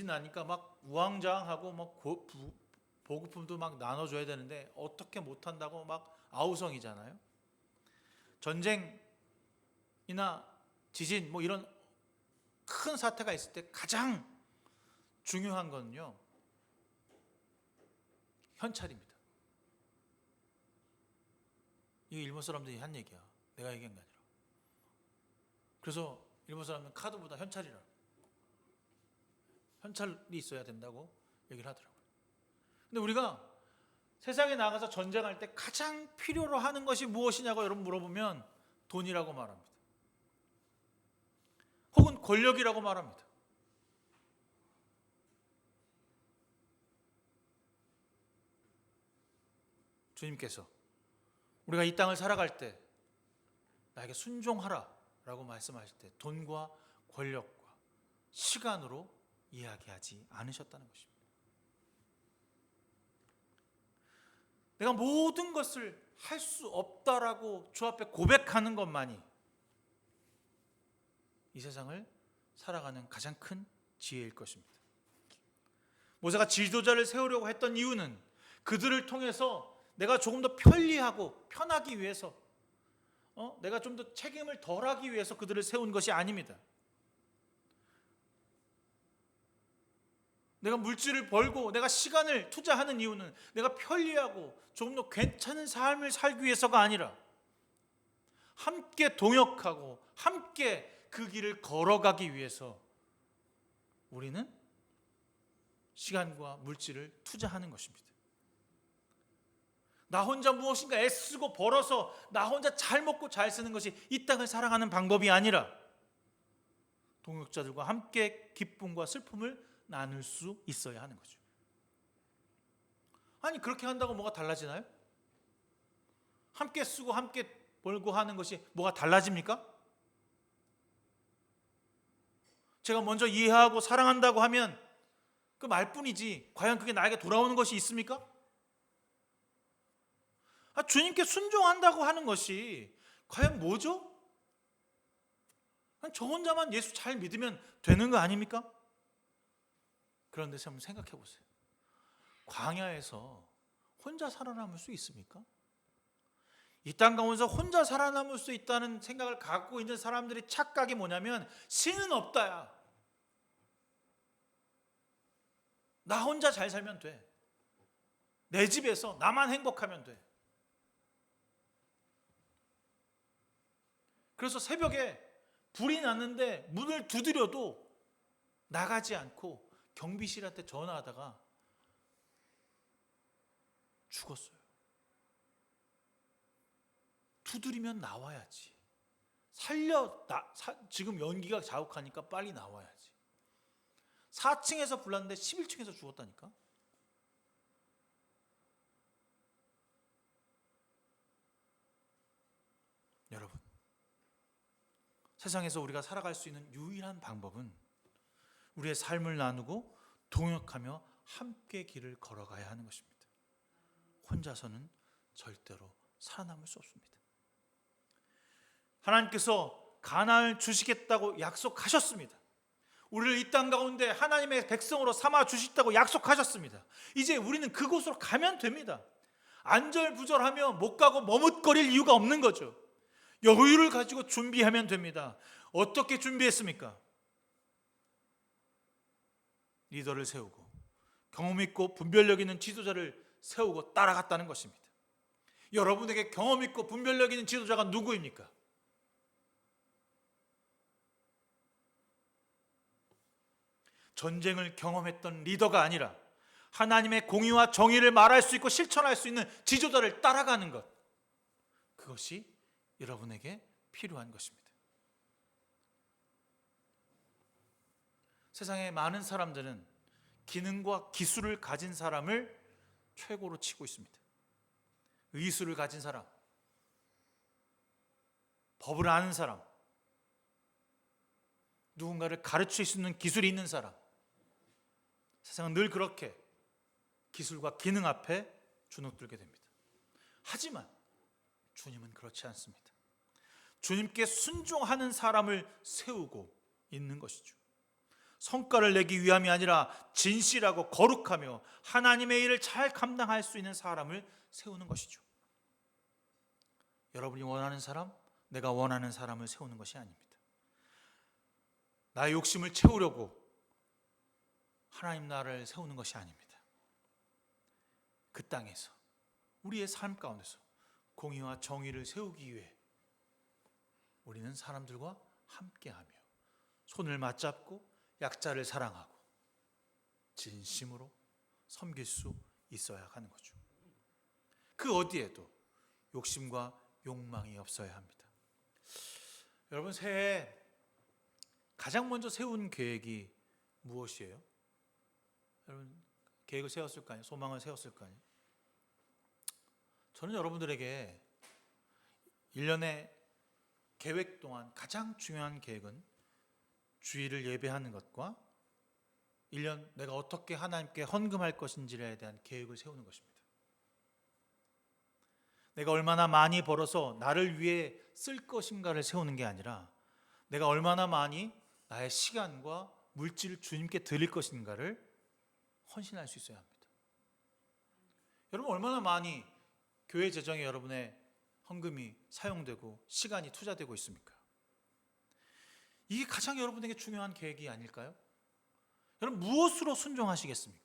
나니까 막 우왕좌왕하고 막 보급품도 막 나눠줘야 되는데 어떻게 못한다고 막 아우성이잖아요. 전쟁이나 지진 뭐 이런 큰 사태가 있을 때 가장 중요한 거는요 현찰입니다. 이거 일본 사람들이 한 얘기야. 내가 얘기한 게 아니라. 그래서 일본 사람은 카드보다 현찰이라. 현찰이 있어야 된다고 얘기를 하더라고요. 근데 우리가 세상에 나가서 전쟁할 때 가장 필요로 하는 것이 무엇이냐고 여러분 물어보면 돈이라고 말합니다. 혹은 권력이라고 말합니다. 주님께서 우리가 이 땅을 살아갈 때 나에게 순종하라 라고 말씀하실 때 돈과 권력과 시간으로 이야기하지 않으셨다는 것입니다. 내가 모든 것을 할 수 없다라고 주 앞에 고백하는 것만이 이 세상을 살아가는 가장 큰 지혜일 것입니다. 모세가 지도자를 세우려고 했던 이유는 그들을 통해서 내가 조금 더 편리하고 편하기 위해서 내가 좀 더 책임을 덜하기 위해서 그들을 세운 것이 아닙니다. 내가 물질을 벌고 내가 시간을 투자하는 이유는 내가 편리하고 조금 더 괜찮은 삶을 살기 위해서가 아니라 함께 동역하고 함께 그 길을 걸어가기 위해서 우리는 시간과 물질을 투자하는 것입니다. 나 혼자 무엇인가 애쓰고 벌어서 나 혼자 잘 먹고 잘 쓰는 것이 이 땅을 살아가는 방법이 아니라 동역자들과 함께 기쁨과 슬픔을 나눌 수 있어야 하는 거죠. 아니 그렇게 한다고 뭐가 달라지나요? 함께 쓰고 함께 벌고 하는 것이 뭐가 달라집니까? 제가 먼저 이해하고 사랑한다고 하면 그 말뿐이지 과연 그게 나에게 돌아오는 것이 있습니까? 주님께 순종한다고 하는 것이 과연 뭐죠? 저 혼자만 예수 잘 믿으면 되는 거 아닙니까? 그런데 한번 생각해 보세요. 광야에서 혼자 살아남을 수 있습니까? 이 땅 가운데서 혼자 살아남을 수 있다는 생각을 갖고 있는 사람들의 착각이 뭐냐면 신은 없다야. 나 혼자 잘 살면 돼. 내 집에서 나만 행복하면 돼. 그래서 새벽에 불이 났는데 문을 두드려도 나가지 않고 경비실한테 전화하다가 죽었어요. 두드리면 나와야지. 지금 연기가 자욱하니까 빨리 나와야지. 4층에서 불났는데 11층에서 죽었다니까. 여러분, 세상에서 우리가 살아갈 수 있는 유일한 방법은 우리의 삶을 나누고 동역하며 함께 길을 걸어가야 하는 것입니다. 혼자서는 절대로 살아남을 수 없습니다. 하나님께서 가나안을 주시겠다고 약속하셨습니다. 우리를 이 땅 가운데 하나님의 백성으로 삼아 주시겠다고 약속하셨습니다. 이제 우리는 그곳으로 가면 됩니다. 안절부절하며 못 가고 머뭇거릴 이유가 없는 거죠. 여유를 가지고 준비하면 됩니다. 어떻게 준비했습니까? 리더를 세우고 경험 있고 분별력 있는 지도자를 세우고 따라갔다는 것입니다. 여러분에게 경험 있고 분별력 있는 지도자가 누구입니까? 전쟁을 경험했던 리더가 아니라 하나님의 공의와 정의를 말할 수 있고 실천할 수 있는 지도자를 따라가는 것, 그것이 여러분에게 필요한 것입니다. 세상에 많은 사람들은 기능과 기술을 가진 사람을 최고로 치고 있습니다. 의술을 가진 사람, 법을 아는 사람, 누군가를 가르칠 수 있는 기술이 있는 사람, 세상은 늘 그렇게 기술과 기능 앞에 주눅들게 됩니다. 하지만 주님은 그렇지 않습니다. 주님께 순종하는 사람을 세우고 있는 것이죠. 성과를 내기 위함이 아니라 진실하고 거룩하며 하나님의 일을 잘 감당할 수 있는 사람을 세우는 것이죠. 여러분이 원하는 사람, 내가 원하는 사람을 세우는 것이 아닙니다. 나의 욕심을 채우려고 하나님 나라를 세우는 것이 아닙니다. 그 땅에서 우리의 삶 가운데서 공의와 정의를 세우기 위해 우리는 사람들과 함께하며 손을 맞잡고 약자를 사랑하고 진심으로 섬길 수 있어야 하는 거죠. 그 어디에도 욕심과 욕망이 없어야 합니다. 여러분, 새해 가장 먼저 세운 계획이 무엇이에요? 여러분, 계획을 세웠을까요? 소망을 세웠을까요? 저는 여러분들에게 1년의 계획 동안 가장 중요한 계획은 주일을 예배하는 것과 1년 내가 어떻게 하나님께 헌금할 것인지에 대한 계획을 세우는 것입니다. 내가 얼마나 많이 벌어서 나를 위해 쓸 것인가를 세우는 게 아니라 내가 얼마나 많이 나의 시간과 물질을 주님께 드릴 것인가를 헌신할 수 있어야 합니다. 여러분, 얼마나 많이 교회 재정에 여러분의 헌금이 사용되고 시간이 투자되고 있습니까? 이게 가장 여러분에게 중요한 계획이 아닐까요? 여러분, 무엇으로 순종하시겠습니까?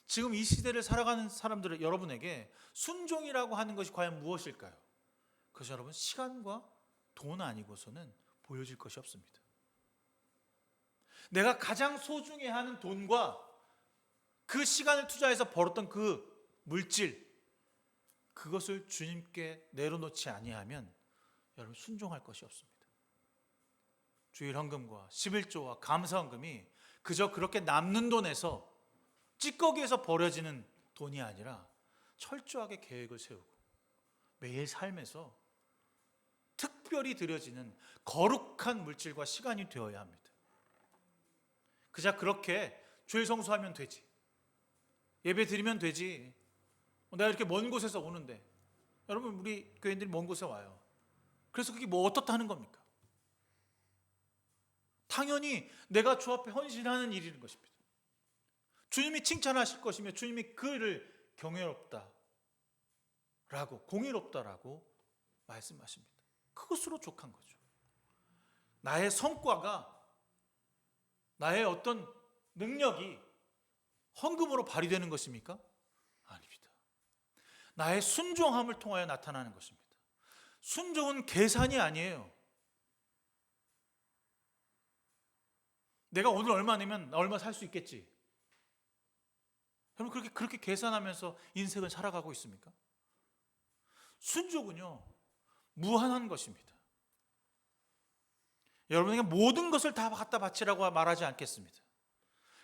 지금 이 시대를 살아가는 사람들 여러분에게 순종이라고 하는 것이 과연 무엇일까요? 그것이 여러분 시간과 돈 아니고서는 보여질 것이 없습니다. 내가 가장 소중해하는 돈과 그 시간을 투자해서 벌었던 그 물질, 그것을 주님께 내려놓지 아니하면 여러분 순종할 것이 없습니다. 주일 헌금과 11조와 감사 헌금이 그저 그렇게 남는 돈에서 찌꺼기에서 버려지는 돈이 아니라 철저하게 계획을 세우고 매일 삶에서 특별히 드려지는 거룩한 물질과 시간이 되어야 합니다. 그저 그렇게 주일 성수하면 되지, 예배 드리면 되지, 내가 이렇게 먼 곳에서 오는데, 여러분 우리 교인들이 먼 곳에 와요. 그래서 그게 뭐 어떻다는 겁니까? 당연히 내가 주 앞에 헌신하는 일인 것입니다. 주님이 칭찬하실 것이며 주님이 그를 경외롭다라고, 공의롭다라고 말씀하십니다. 그것으로 족한 거죠. 나의 성과가, 나의 어떤 능력이 헌금으로 발휘되는 것입니까? 아닙니다. 나의 순종함을 통하여 나타나는 것입니다. 순종은 계산이 아니에요. 내가 오늘 얼마 내면 얼마 살 수 있겠지. 여러분 그렇게 계산하면서 인생을 살아가고 있습니까? 순종은요, 무한한 것입니다. 여러분에게 모든 것을 다 갖다 바치라고 말하지 않겠습니다.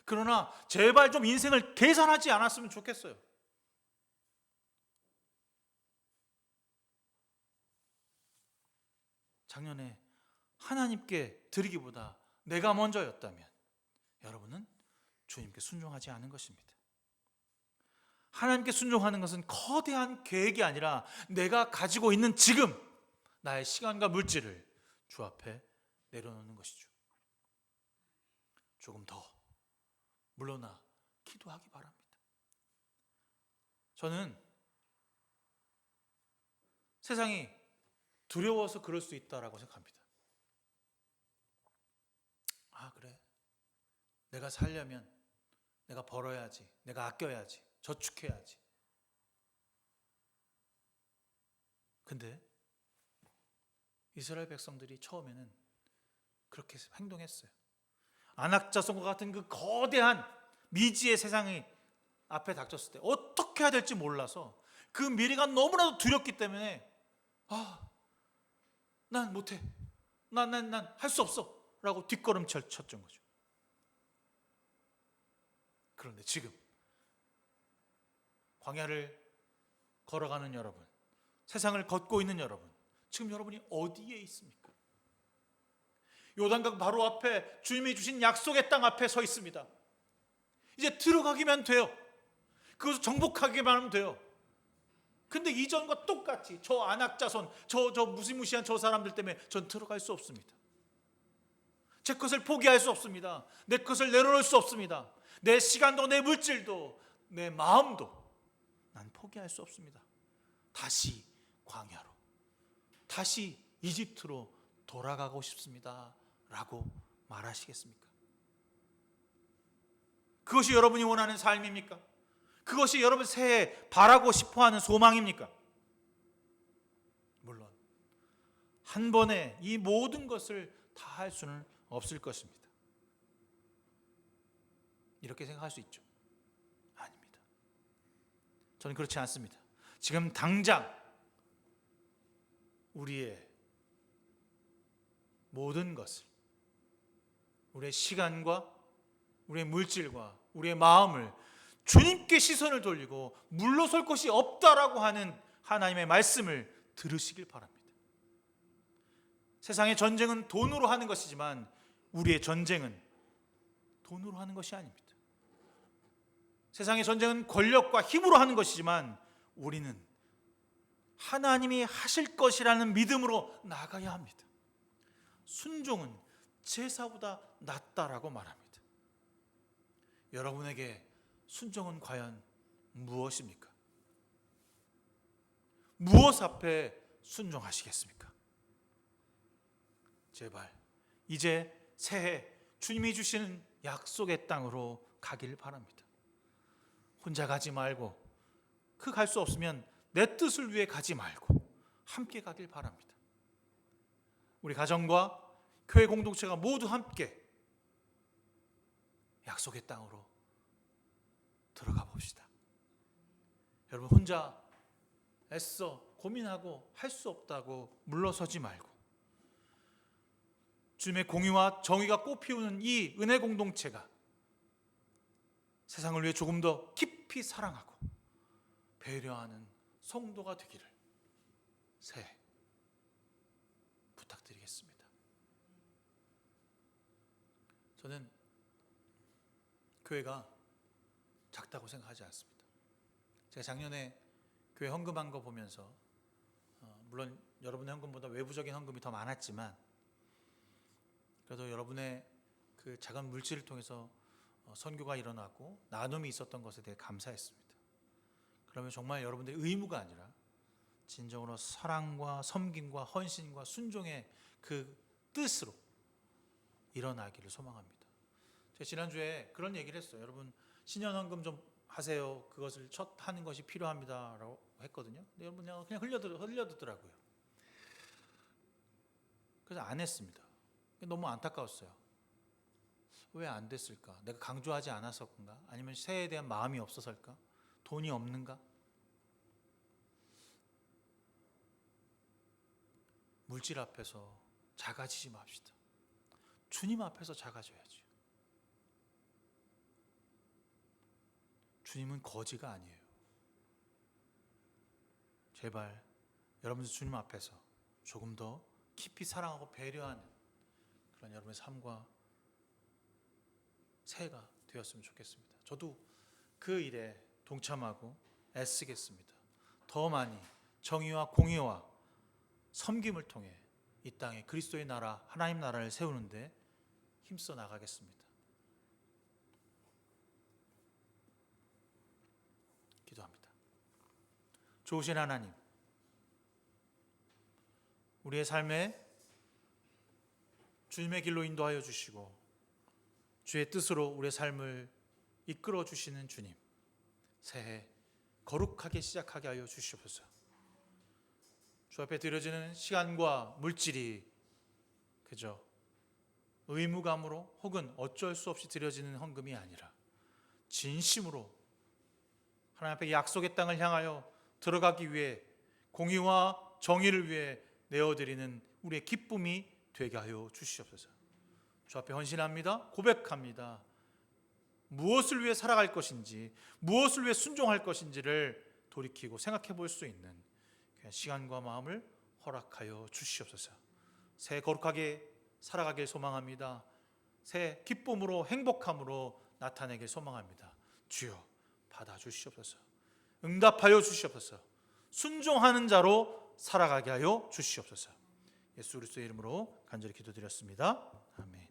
그러나 제발 좀 인생을 계산하지 않았으면 좋겠어요. 작년에 하나님께 드리기보다 내가 먼저였다면 여러분은 주님께 순종하지 않은 것입니다. 하나님께 순종하는 것은 거대한 계획이 아니라 내가 가지고 있는 지금 나의 시간과 물질을 주 앞에 내려놓는 것이죠. 조금 더 물러나 기도하기 바랍니다. 저는 세상이 두려워서 그럴 수 있다라고 생각합니다. 아, 그래, 내가 살려면 내가 벌어야지, 내가 아껴야지, 저축해야지. 근데 이스라엘 백성들이 처음에는 그렇게 행동했어요. 안악자손과 같은 그 거대한 미지의 세상이 앞에 닥쳤을 때 어떻게 해야 될지 몰라서 그 미래가 너무나도 두렵기 때문에 난 못해, 난 할 수 없어 라고 뒷걸음질 쳤던 거죠. 그런데 지금 광야를 걸어가는 여러분, 세상을 걷고 있는 여러분, 지금 여러분이 어디에 있습니까? 요단강 바로 앞에 주님이 주신 약속의 땅 앞에 서 있습니다. 이제 들어가기만 돼요. 그것을 정복하기만 하면 돼요. 근데 이전과 똑같이 저 안악자손, 저 무시무시한 저 사람들 때문에 전 들어갈 수 없습니다. 제 것을 포기할 수 없습니다. 내 것을 내려놓을 수 없습니다. 내 시간도 내 물질도 내 마음도 난 포기할 수 없습니다. 다시 광야로, 다시 이집트로 돌아가고 싶습니다 라고 말하시겠습니까? 그것이 여러분이 원하는 삶입니까? 그것이 여러분 새해 바라고 싶어하는 소망입니까? 물론 한 번에 이 모든 것을 다 할 수는 없을 것입니다. 이렇게 생각할 수 있죠. 아닙니다. 저는 그렇지 않습니다. 지금 당장 우리의 모든 것을, 우리의 시간과 우리의 물질과 우리의 마음을 주님께 시선을 돌리고 물러설 것이 없다라고 하는 하나님의 말씀을 들으시길 바랍니다. 세상의 전쟁은 돈으로 하는 것이지만 우리의 전쟁은 돈으로 하는 것이 아닙니다. 세상의 전쟁은 권력과 힘으로 하는 것이지만 우리는 하나님이 하실 것이라는 믿음으로 나가야 합니다. 순종은 제사보다 낫다라고 말합니다. 여러분에게 순종은 과연 무엇입니까? 무엇 앞에 순종하시겠습니까? 제발 이제 새해 주님이 주시는 약속의 땅으로 가길 바랍니다. 혼자 가지 말고, 그 갈 수 없으면 내 뜻을 위해 가지 말고 함께 가길 바랍니다. 우리 가정과 교회 공동체가 모두 함께 약속의 땅으로 들어가 봅시다. 여러분 혼자 애써 고민하고 할 수 없다고 물러서지 말고 주님의 공의와 정의가 꽃피우는 이 은혜 공동체가 세상을 위해 조금 더 깊이 사랑하고 배려하는 성도가 되기를 새해 부탁드리겠습니다. 저는 교회가 작다고 생각하지 않습니다. 제가 작년에 교회 헌금한 거 보면서 물론 여러분의 헌금보다 외부적인 헌금이 더 많았지만 그래도 여러분의 그 작은 물질을 통해서 선교가 일어나고 나눔이 있었던 것에 대해 감사했습니다. 그러면 정말 여러분들의 의무가 아니라 진정으로 사랑과 섬김과 헌신과 순종의 그 뜻으로 일어나기를 소망합니다. 제가 지난주에 그런 얘기를 했어요. 여러분 신년 헌금 좀 하세요. 그것을 첫 하는 것이 필요합니다라고 했거든요. 근데 여러분 그냥 흘려듣더라고요. 그래서 안 했습니다. 너무 안타까웠어요. 왜 안 됐을까? 내가 강조하지 않아서인가? 아니면 새해에 대한 마음이 없어서일까? 돈이 없는가? 물질 앞에서 작아지지 맙시다. 주님 앞에서 작아져야지. 주님은 거지가 아니에요. 제발 여러분들 주님 앞에서 조금 더 깊이 사랑하고 배려하는 그런 여러분의 삶과 새해가 되었으면 좋겠습니다. 저도 그 일에 동참하고 애쓰겠습니다. 더 많이 정의와 공의와 섬김을 통해 이 땅에 그리스도의 나라, 하나님 나라를 세우는데 힘써 나가겠습니다. 기도합니다. 좋으신 하나님, 우리의 삶에 주님의 길로 인도하여 주시고 주의 뜻으로 우리의 삶을 이끌어 주시는 주님, 새해 거룩하게 시작하게 하여 주시옵소서. 주 앞에 드려지는 시간과 물질이 그저 의무감으로 혹은 어쩔 수 없이 드려지는 헌금이 아니라 진심으로 하나님 앞에 약속의 땅을 향하여 들어가기 위해 공의와 정의를 위해 내어드리는 우리의 기쁨이 되게 하여 주시옵소서. 주 앞에 헌신합니다. 고백합니다. 무엇을 위해 살아갈 것인지, 무엇을 위해 순종할 것인지를 돌이키고 생각해 볼 수 있는 시간과 마음을 허락하여 주시옵소서. 새해 거룩하게 살아가길 소망합니다. 새해 기쁨으로 행복함으로 나타내길 소망합니다. 주여 받아주시옵소서. 응답하여 주시옵소서. 순종하는 자로 살아가게 하여 주시옵소서. 예수 그리스도의 이름으로 간절히 기도드렸습니다. 아멘.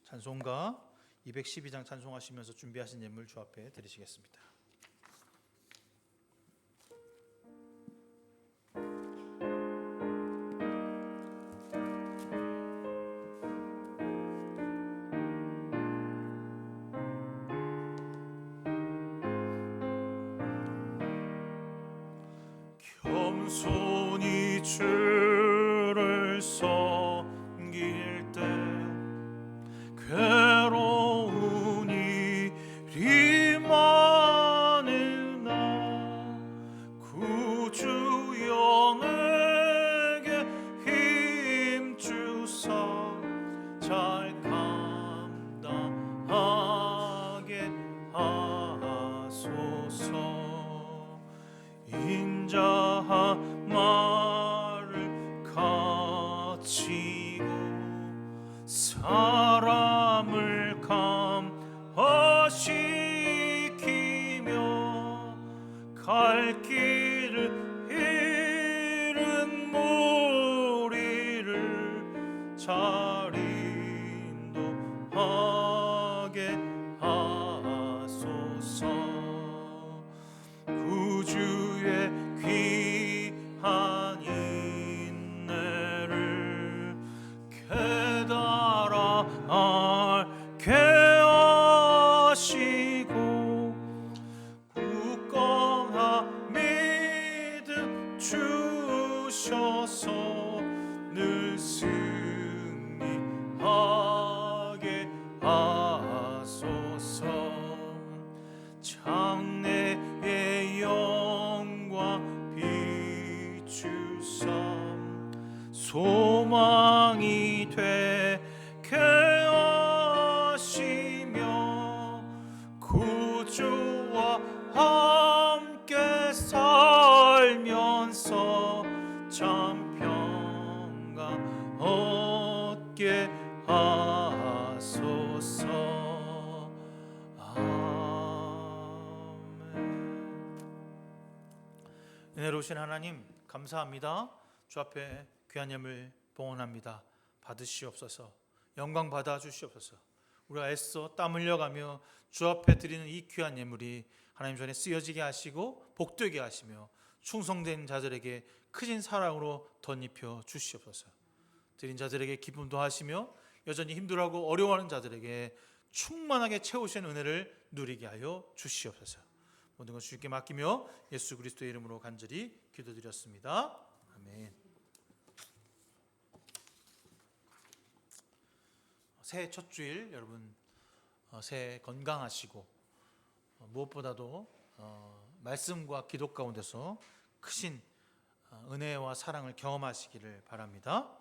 찬송가 212장 찬송하시면서 준비하신 예물 주 앞에 드리시겠습니다. 겸손히 주를 섬길 때 괴로운 일이 많으나 구주여 내게 힘 주사 잘 감당하게 하소서. 인자하 말을 가치고 사람을 감화시키며 갈 길을 잃은 무리를 잘 인도하게 하소서. 구주의 귀한 인내를 깨달아 알게 하시고 굳건한 믿음 소망이 되게 하시며 구주와 함께 살면서 참 평강 얻게 하소서. 아멘. 은혜로우신 하나님 감사합니다. 주 앞에 귀한 예물 봉헌합니다. 받으시옵소서. 영광 받아 주시옵소서. 우리가 애써 땀 흘려가며 주 앞에 드리는 이 귀한 예물이 하나님 전에 쓰여지게 하시고 복되게 하시며 충성된 자들에게 크신 사랑으로 덧입혀 주시옵소서. 드린 자들에게 기쁨도 하시며 여전히 힘들어하고 어려워하는 자들에게 충만하게 채우시는 은혜를 누리게 하여 주시옵소서. 모든 것 주님께 맡기며 예수 그리스도의 이름으로 간절히 기도드렸습니다. 아멘. 새해 첫 주일 여러분 새해 건강하시고 무엇보다도 말씀과 기도 가운데서 크신 은혜와 사랑을 경험하시기를 바랍니다.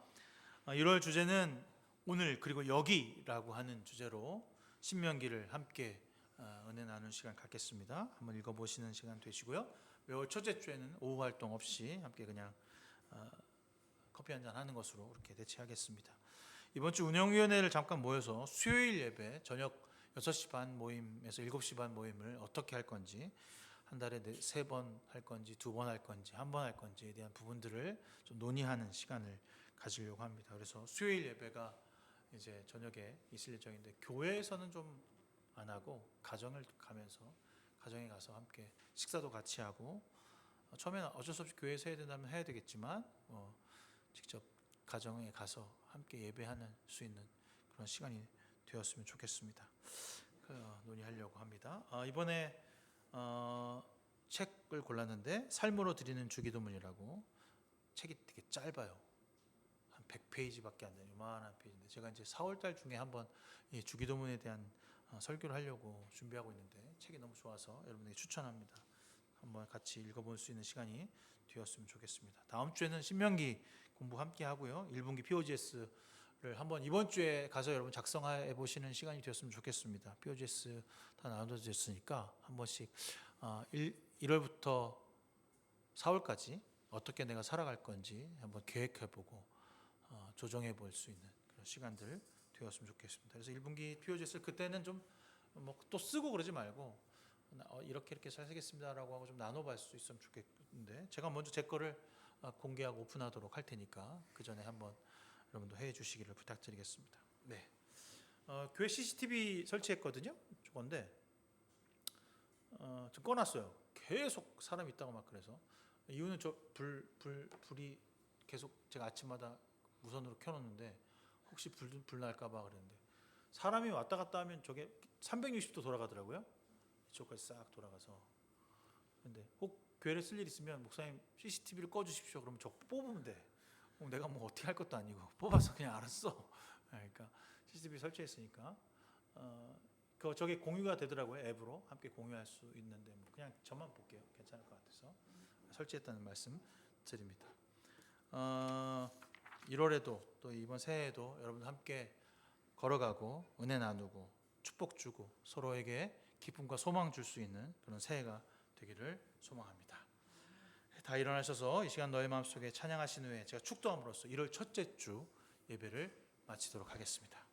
1월 주제는 오늘 그리고 여기라고 하는 주제로 신명기를 함께 은혜 나누는 시간 갖겠습니다. 한번 읽어보시는 시간 되시고요. 매월 첫째 주에는 오후 활동 없이 함께 그냥 커피 한잔 하는 것으로 그렇게 대체하겠습니다. 이번 주 운영위원회를 잠깐 모여서 수요일 예배 저녁 6시 반 모임에서 7시 반 모임을 어떻게 할 건지, 한 달에 3번 할 건지 2번 할 건지 1번 할 건지에 대한 부분들을 좀 논의하는 시간을 가지려고 합니다. 그래서 수요일 예배가 이제 저녁에 있을 예정인데 교회에서는 좀 안 하고 가정을 가면서 가정에 가서 함께 식사도 같이 하고 처음에는 어쩔 수 없이 교회에서 해야 된다면 해야 되겠지만 직접 가정에 가서 함께 예배하는 수 있는 그런 시간이 되었으면 좋겠습니다. 논의하려고 합니다. 이번에 책을 골랐는데 삶으로 드리는 주기도문이라고, 책이 되게 짧아요. 한 100페이지밖에 안 되는 요만한 페이지인데 제가 이제 4월달 중에 한번 이 주기도문에 대한 설교를 하려고 준비하고 있는데 책이 너무 좋아서 여러분에게 추천합니다. 한번 같이 읽어볼 수 있는 시간이 되었으면 좋겠습니다. 다음 주에는 신명기 공부 함께 하고요. 1분기 POGS를 한번 이번 주에 가서 여러분 작성해 보시는 시간이 되었으면 좋겠습니다. POGS 다 나눠졌으니까 한 번씩 1월부터 4월까지 어떻게 내가 살아갈 건지 한번 계획해보고 조정해 볼 수 있는 그런 시간들 되었으면 좋겠습니다. 그래서 1분기 POGS 그때는 좀 뭐 또 쓰고 그러지 말고 이렇게 잘 쓰겠습니다라고 하고 좀 나눠볼 수 있으면 좋겠는데, 제가 먼저 제 거를 공개하고 오픈하도록 할 테니까 그 전에 한번 여러분도 해해 주시기를 부탁드리겠습니다. 네, 교회 CCTV 설치했거든요. 저건데 좀 꺼놨어요. 계속 사람 있다고 막 그래서 이유는 저 불이 계속 제가 아침마다 무선으로 켜놓는데 혹시 불 날까봐 그랬는데 사람이 왔다 갔다 하면 저게 360도 돌아가더라고요. 이쪽까지 싹 돌아가서. 근데 혹 교회를 쓸 일 있으면 목사님 CCTV를 꺼주십시오. 그러면 저 뽑으면 돼. 내가 뭐 어떻게 할 것도 아니고 뽑아서 그냥 알았어. 그러니까 CCTV 설치했으니까 저게 공유가 되더라고요. 앱으로 함께 공유할 수 있는데 뭐 그냥 저만 볼게요. 괜찮을 것 같아서 설치했다는 말씀 드립니다. 1월에도 또 이번 새해에도 여러분 함께 걸어가고 은혜 나누고 축복 주고 서로에게 기쁨과 소망 줄 수 있는 그런 새해가 되기를 소망합니다. 다 일어나셔서 이 시간 너의 마음속에 찬양하신 후에 제가 축도함으로써 1월 첫째 주 예배를 마치도록 하겠습니다.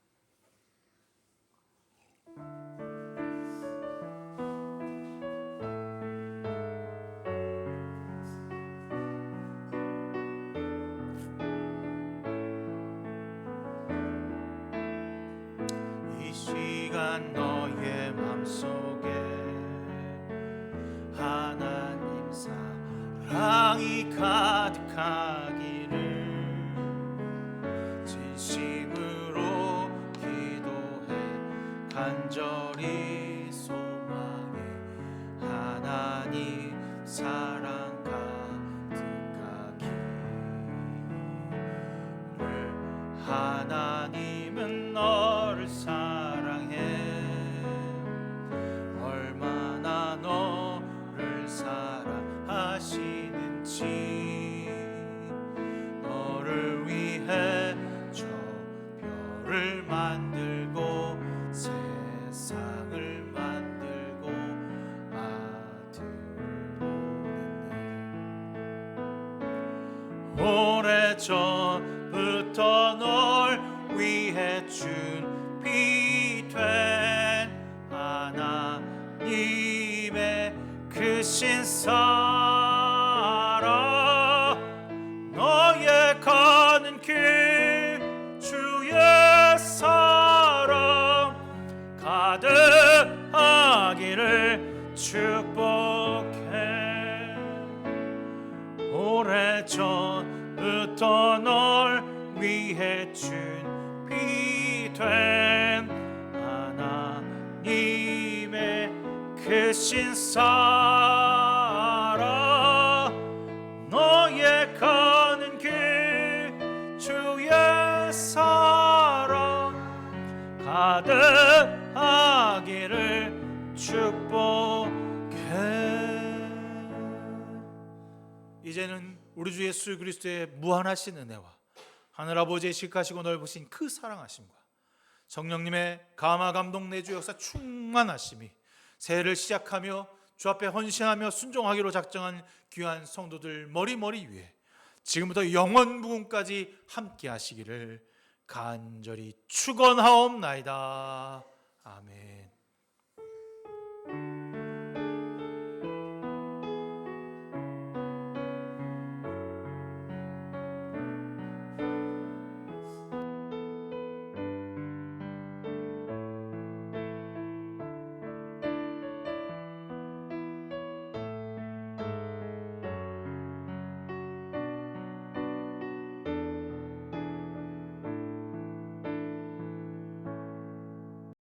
이 시간 너의 마음속에 하나님 사랑이 가득하기를 진심으로 기도해 간절히 소망해 하나님 사랑 가득하기를. 하나님은 너를 사랑해 얼마나 너를 사랑하시는지 너를 위해 오래전부터 널 위해 준비된 하나님의 크신 사랑 너의 가는 길 주의 사랑 가득하기를 축복해 오래전부터 널 위해 준비된 하나님의 크신 사랑 너의 가는 길 주의 사랑 가득하기를 축복해. 이제는 우리 주 예수 그리스도의 무한하신 은혜와 하늘아버지의 직하시고 넓으신 그 사랑하심과 성령님의 감화 감동 내주 역사 충만하심이 새해를 시작하며 주 앞에 헌신하며 순종하기로 작정한 귀한 성도들 머리머리 위에 지금부터 영원 부흥까지 함께 하시기를 간절히 축원하옵나이다. 아멘.